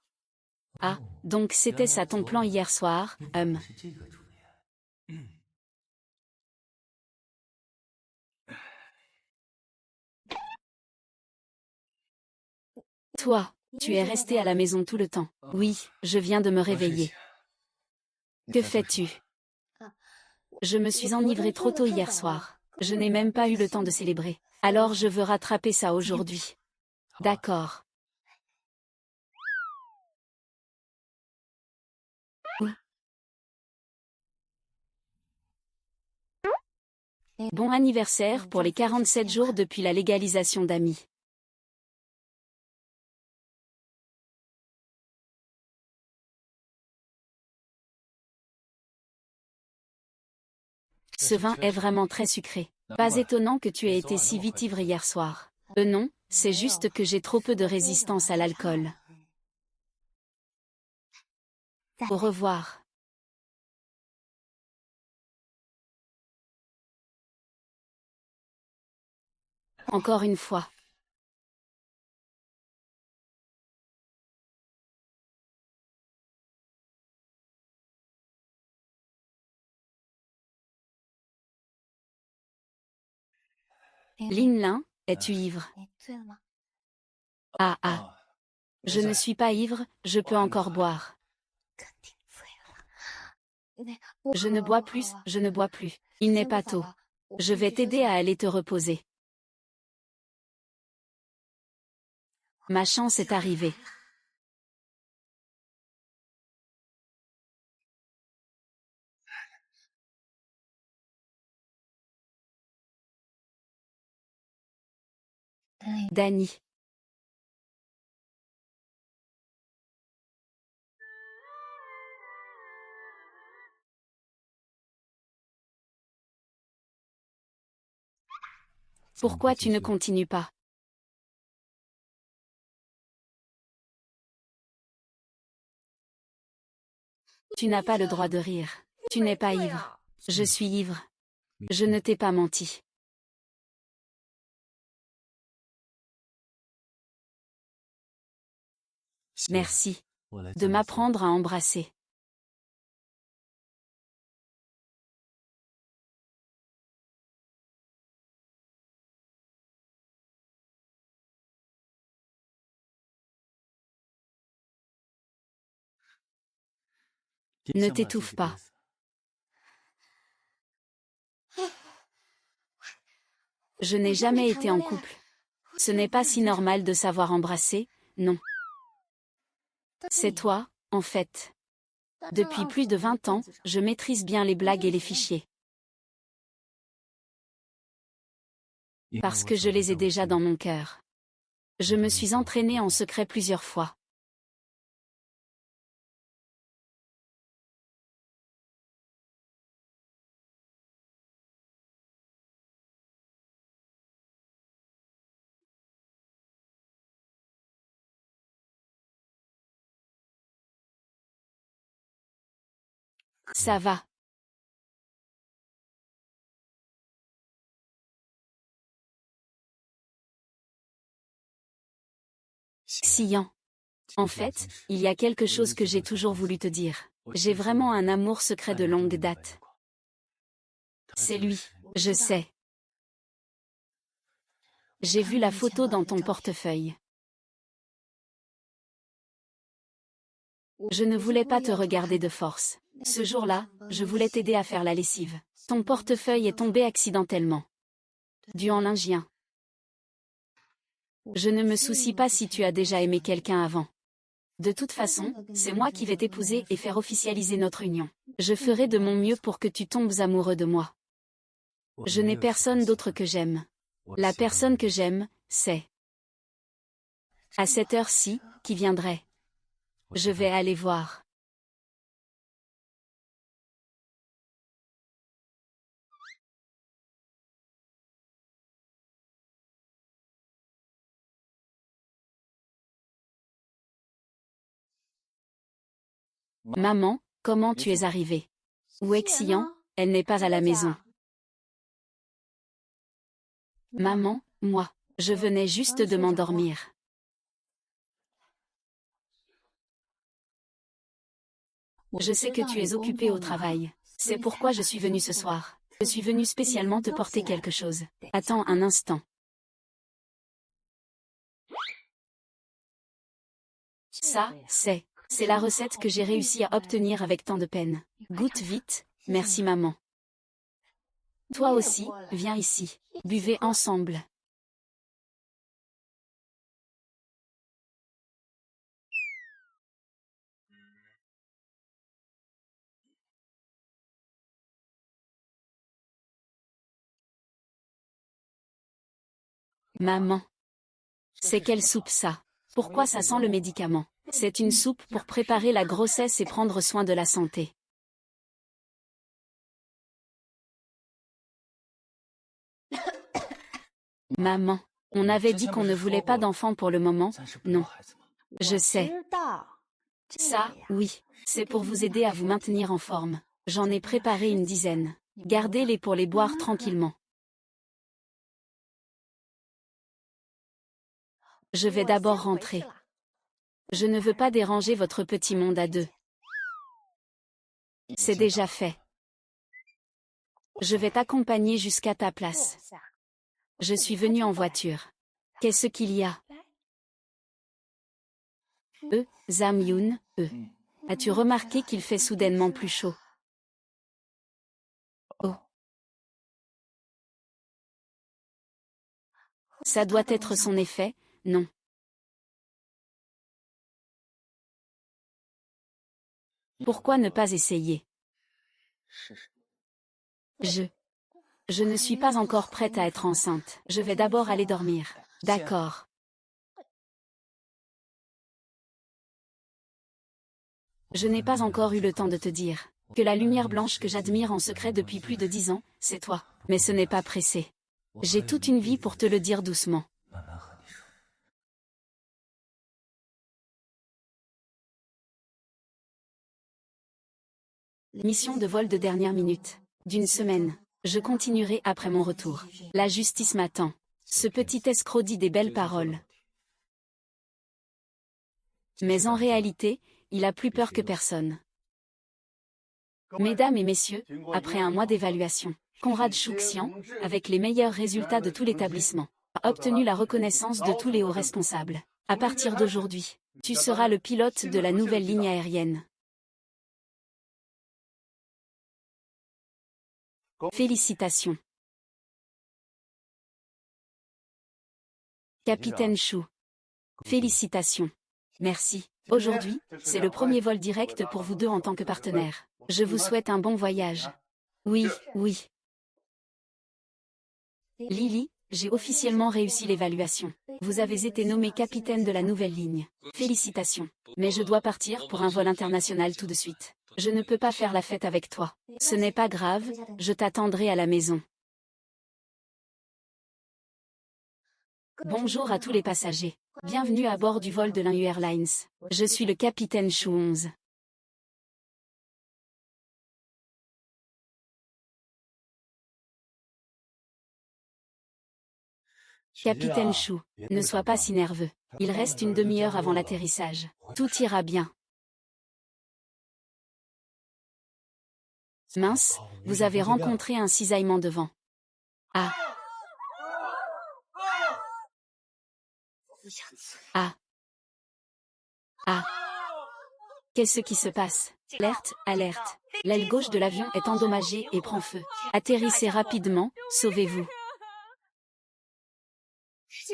Ah, donc c'était ça ton plan hier soir, Toi, tu es resté à la maison tout le temps. Oui, je viens de me réveiller. Que fais-tu? Je me suis enivrée trop tôt hier soir. Je n'ai même pas eu le temps de célébrer. Alors je veux rattraper ça aujourd'hui. D'accord. Oui. Bon anniversaire pour les 47 jours depuis la légalisation d'Ami. Ce vin est vraiment très sucré. Pas étonnant que tu aies été si vite ivre hier soir. Non, c'est juste que j'ai trop peu de résistance à l'alcool. Au revoir. Encore une fois. Lin Lin, es-tu ivre? Ah ah. Je ne suis pas ivre, je peux encore boire. Je ne bois plus, je ne bois plus. Il n'est pas tôt. Je vais t'aider à aller te reposer. Ma chance est arrivée. Danny. Pourquoi tu ne continues pas? Tu n'as pas le droit de rire. Tu n'es pas ivre. Je suis ivre. Je ne t'ai pas menti. Merci de m'apprendre à embrasser. Ne t'étouffe pas. Je n'ai jamais été en couple. Ce n'est pas si normal de savoir embrasser, non. C'est toi, en fait. Depuis plus de 20 ans, je maîtrise bien les blagues et les fichiers. Parce que je les ai déjà dans mon cœur. Je me suis entraînée en secret plusieurs fois. Ça va. Xian. En fait, il y a quelque chose que j'ai toujours voulu te dire. J'ai vraiment un amour secret de longue date. C'est lui, je sais. J'ai vu la photo dans ton portefeuille. Je ne voulais pas te regarder de force. Ce jour-là, je voulais t'aider à faire la lessive. Ton portefeuille est tombé accidentellement. Dû en lingien. Je ne me soucie pas si tu as déjà aimé quelqu'un avant. De toute façon, c'est moi qui vais t'épouser et faire officialiser notre union. Je ferai de mon mieux pour que tu tombes amoureux de moi. Je n'ai personne d'autre que j'aime. La personne que j'aime, c'est... À cette heure-ci, qui viendrait. Je vais aller voir. Maman, comment tu es arrivée? Où est Xian? Elle n'est pas à la maison. Maman, moi, je venais juste de m'endormir. Je sais que tu es occupée au travail. C'est pourquoi je suis venue ce soir. Je suis venue spécialement te porter quelque chose. Attends un instant. Ça, c'est la recette que j'ai réussi à obtenir avec tant de peine. Goûte vite, merci maman. Toi aussi, viens ici. Buvez ensemble. Maman. C'est quelle soupe ça? Pourquoi ça sent le médicament? C'est une soupe pour préparer la grossesse et prendre soin de la santé. Maman, on avait dit qu'on ne voulait pas d'enfants pour le moment, non. Je sais. Ça, oui, c'est pour vous aider à vous maintenir en forme. J'en ai préparé une dizaine. Gardez-les pour les boire tranquillement. Je vais d'abord rentrer. Je ne veux pas déranger votre petit monde à deux. C'est déjà fait. Je vais t'accompagner jusqu'à ta place. Je suis venue en voiture. Qu'est-ce qu'il y a? Zamyoon, As-tu remarqué qu'il fait soudainement plus chaud? Oh. Ça doit être son effet, non? Pourquoi ne pas essayer? Je ne suis pas encore prête à être enceinte. Je vais d'abord aller dormir. D'accord. Je n'ai pas encore eu le temps de te dire que la lumière blanche que j'admire en secret depuis plus de 10 ans, c'est toi. Mais ce n'est pas pressé. J'ai toute une vie pour te le dire doucement. Mission de vol de dernière minute. D'une semaine. Je continuerai après mon retour. La justice m'attend. Ce petit escroc dit des belles paroles. Mais en réalité, il a plus peur que personne. Mesdames et messieurs, après un mois d'évaluation, Conrad Chouxian, avec les meilleurs résultats de tout l'établissement, a obtenu la reconnaissance de tous les hauts responsables. À partir d'aujourd'hui, tu seras le pilote de la nouvelle ligne aérienne. Félicitations. Capitaine Chou. Félicitations. Merci. Aujourd'hui, c'est le premier vol direct pour vous deux en tant que partenaires. Je vous souhaite un bon voyage. Oui, oui. Lily, j'ai officiellement réussi l'évaluation. Vous avez été nommé capitaine de la nouvelle ligne. Félicitations. Mais je dois partir pour un vol international tout de suite. Je ne peux pas faire la fête avec toi. Ce n'est pas grave, je t'attendrai à la maison. Bonjour à tous les passagers. Bienvenue à bord du vol de l'Inhu Airlines. Je suis le capitaine Chou 11. Capitaine Chou, ne sois pas si nerveux. Il reste une demi-heure avant l'atterrissage. Tout ira bien. Mince, vous avez rencontré un cisaillement de vent. Ah. Ah. Ah. Qu'est-ce qui se passe? Alerte, alerte. L'aile gauche de l'avion est endommagée et prend feu. Atterrissez rapidement, sauvez-vous.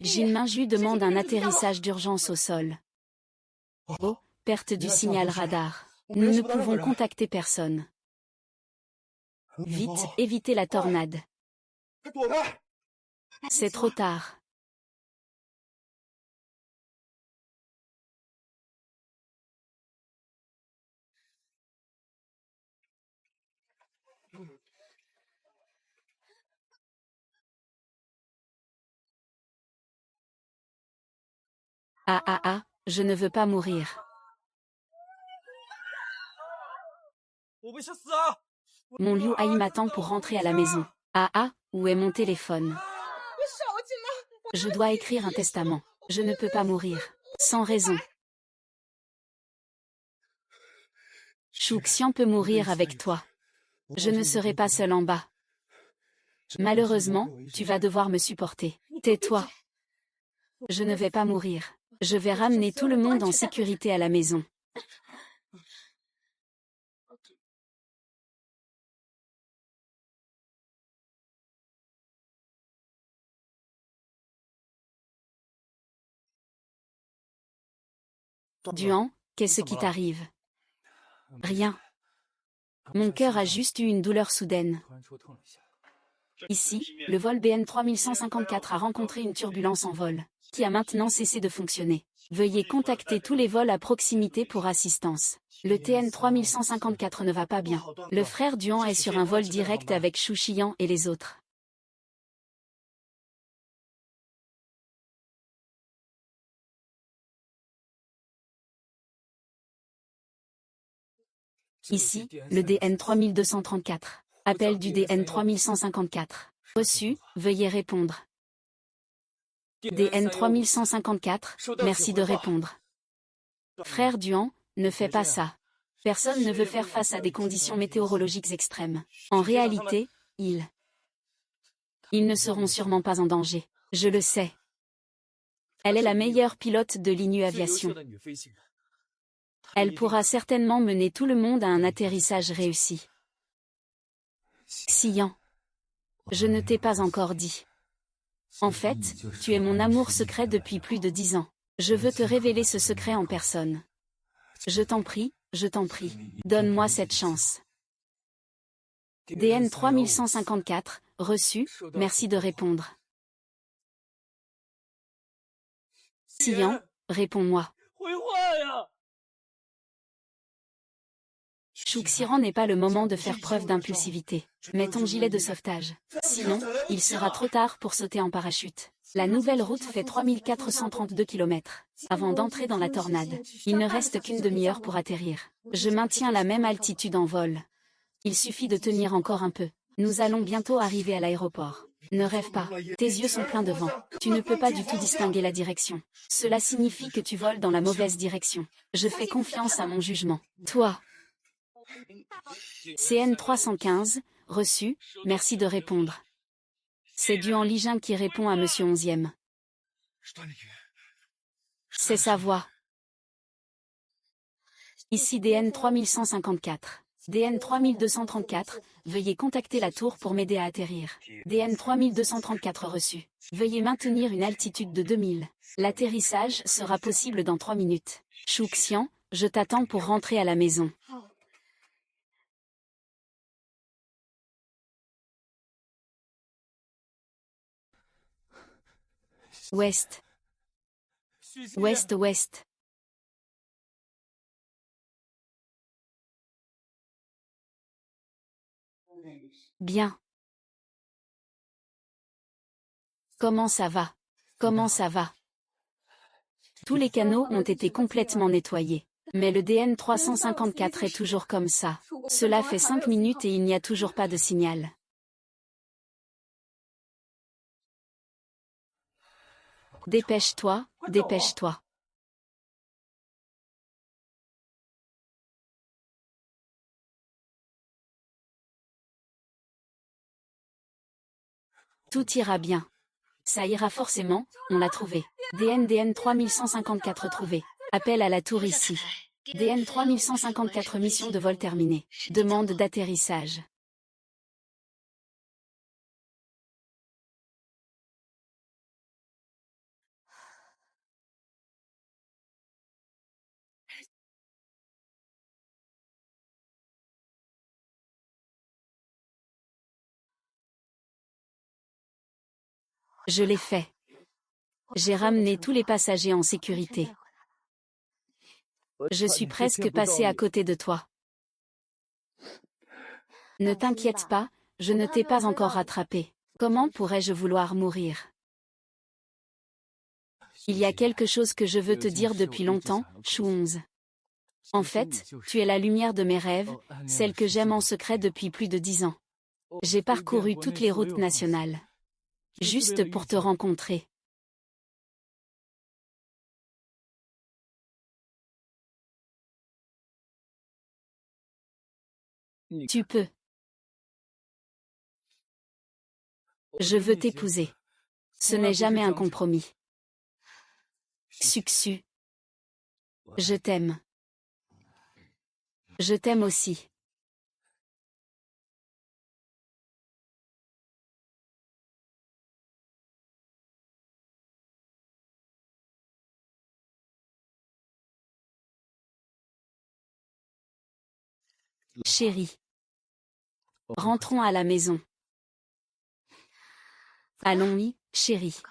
Jin Minju demande un atterrissage d'urgence au sol. Oh, perte du signal radar. Nous ne pouvons contacter personne. Vite, évitez la tornade. C'est trop tard. Ah ah ah, je ne veux pas mourir. Mon Liu Ai m'attend pour rentrer à la maison. Ah ah, où est mon téléphone? Je dois écrire un testament. Je ne peux pas mourir. Sans raison. Shu Xian peut mourir avec toi. Je ne serai pas seul en bas. Malheureusement, tu vas devoir me supporter. Tais-toi. Je ne vais pas mourir. Je vais ramener tout le monde en sécurité à la maison. Duan, qu'est-ce qui t'arrive? Rien. Mon cœur a juste eu une douleur soudaine. Ici, le vol BN 3154 a rencontré une turbulence en vol, qui a maintenant cessé de fonctionner. Veuillez contacter tous les vols à proximité pour assistance. Le TN 3154 ne va pas bien. Le frère Duan est sur un vol direct avec Shu Xian et les autres. Ici, le DN 3234. Appel du DN 3154. Reçu, veuillez répondre. DN 3154, merci de répondre. Frère Duan, ne fais pas ça. Personne ne veut faire face à des conditions météorologiques extrêmes. En réalité, ils ne seront sûrement pas en danger. Je le sais. Elle est la meilleure pilote de l'Inu Aviation. Elle pourra certainement mener tout le monde à un atterrissage réussi. Xian. Je ne t'ai pas encore dit. En fait, tu es mon amour secret depuis plus de 10 ans. Je veux te révéler ce secret en personne. Je t'en prie, donne-moi cette chance. DN 3154, reçu, merci de répondre. Xian, réponds-moi. Shu Xian n'est pas le moment de faire preuve d'impulsivité. Mets ton gilet de sauvetage. Sinon, il sera trop tard pour sauter en parachute. La nouvelle route fait 3432 km. Avant d'entrer dans la tornade, il ne reste qu'une demi-heure pour atterrir. Je maintiens la même altitude en vol. Il suffit de tenir encore un peu. Nous allons bientôt arriver à l'aéroport. Ne rêve pas, tes yeux sont pleins de vent. Tu ne peux pas du tout distinguer la direction. Cela signifie que tu voles dans la mauvaise direction. Je fais confiance à mon jugement. Toi. CN 315, reçu, merci de répondre. C'est Duan Lijing qui répond à Monsieur 11e. C'est sa voix. Ici DN 3154. DN 3234, veuillez contacter la tour pour m'aider à atterrir. DN 3234 reçu. Veuillez maintenir une altitude de 2000. L'atterrissage sera possible dans 3 minutes. Shu Xian, je t'attends pour rentrer à la maison. Ouest. Ouest, ouest. Bien. Comment ça va? Comment ça va? Tous les canaux ont été complètement nettoyés. Mais le DN 354 est toujours comme ça. Cela fait 5 minutes et il n'y a toujours pas de signal. Dépêche-toi, dépêche-toi. Tout ira bien. Ça ira forcément, on l'a trouvé. DN 3154 trouvé. Appel à la tour ici. DN 3154 mission de vol terminée. Demande d'atterrissage. Je l'ai fait. J'ai ramené tous les passagers en sécurité. Je suis presque passé à côté de toi. Ne t'inquiète pas, je ne t'ai pas encore rattrapé. Comment pourrais-je vouloir mourir? Il y a quelque chose que je veux te dire depuis longtemps, Chou11. En fait, tu es la lumière de mes rêves, celle que j'aime en secret depuis plus de 10 ans. J'ai parcouru toutes les routes nationales. Juste pour te rencontrer. Tu peux. Je veux t'épouser. Ce n'est jamais un compromis. Succu. Je t'aime. Je t'aime aussi. Chérie. Rentrons à la maison. Allons-y, chérie.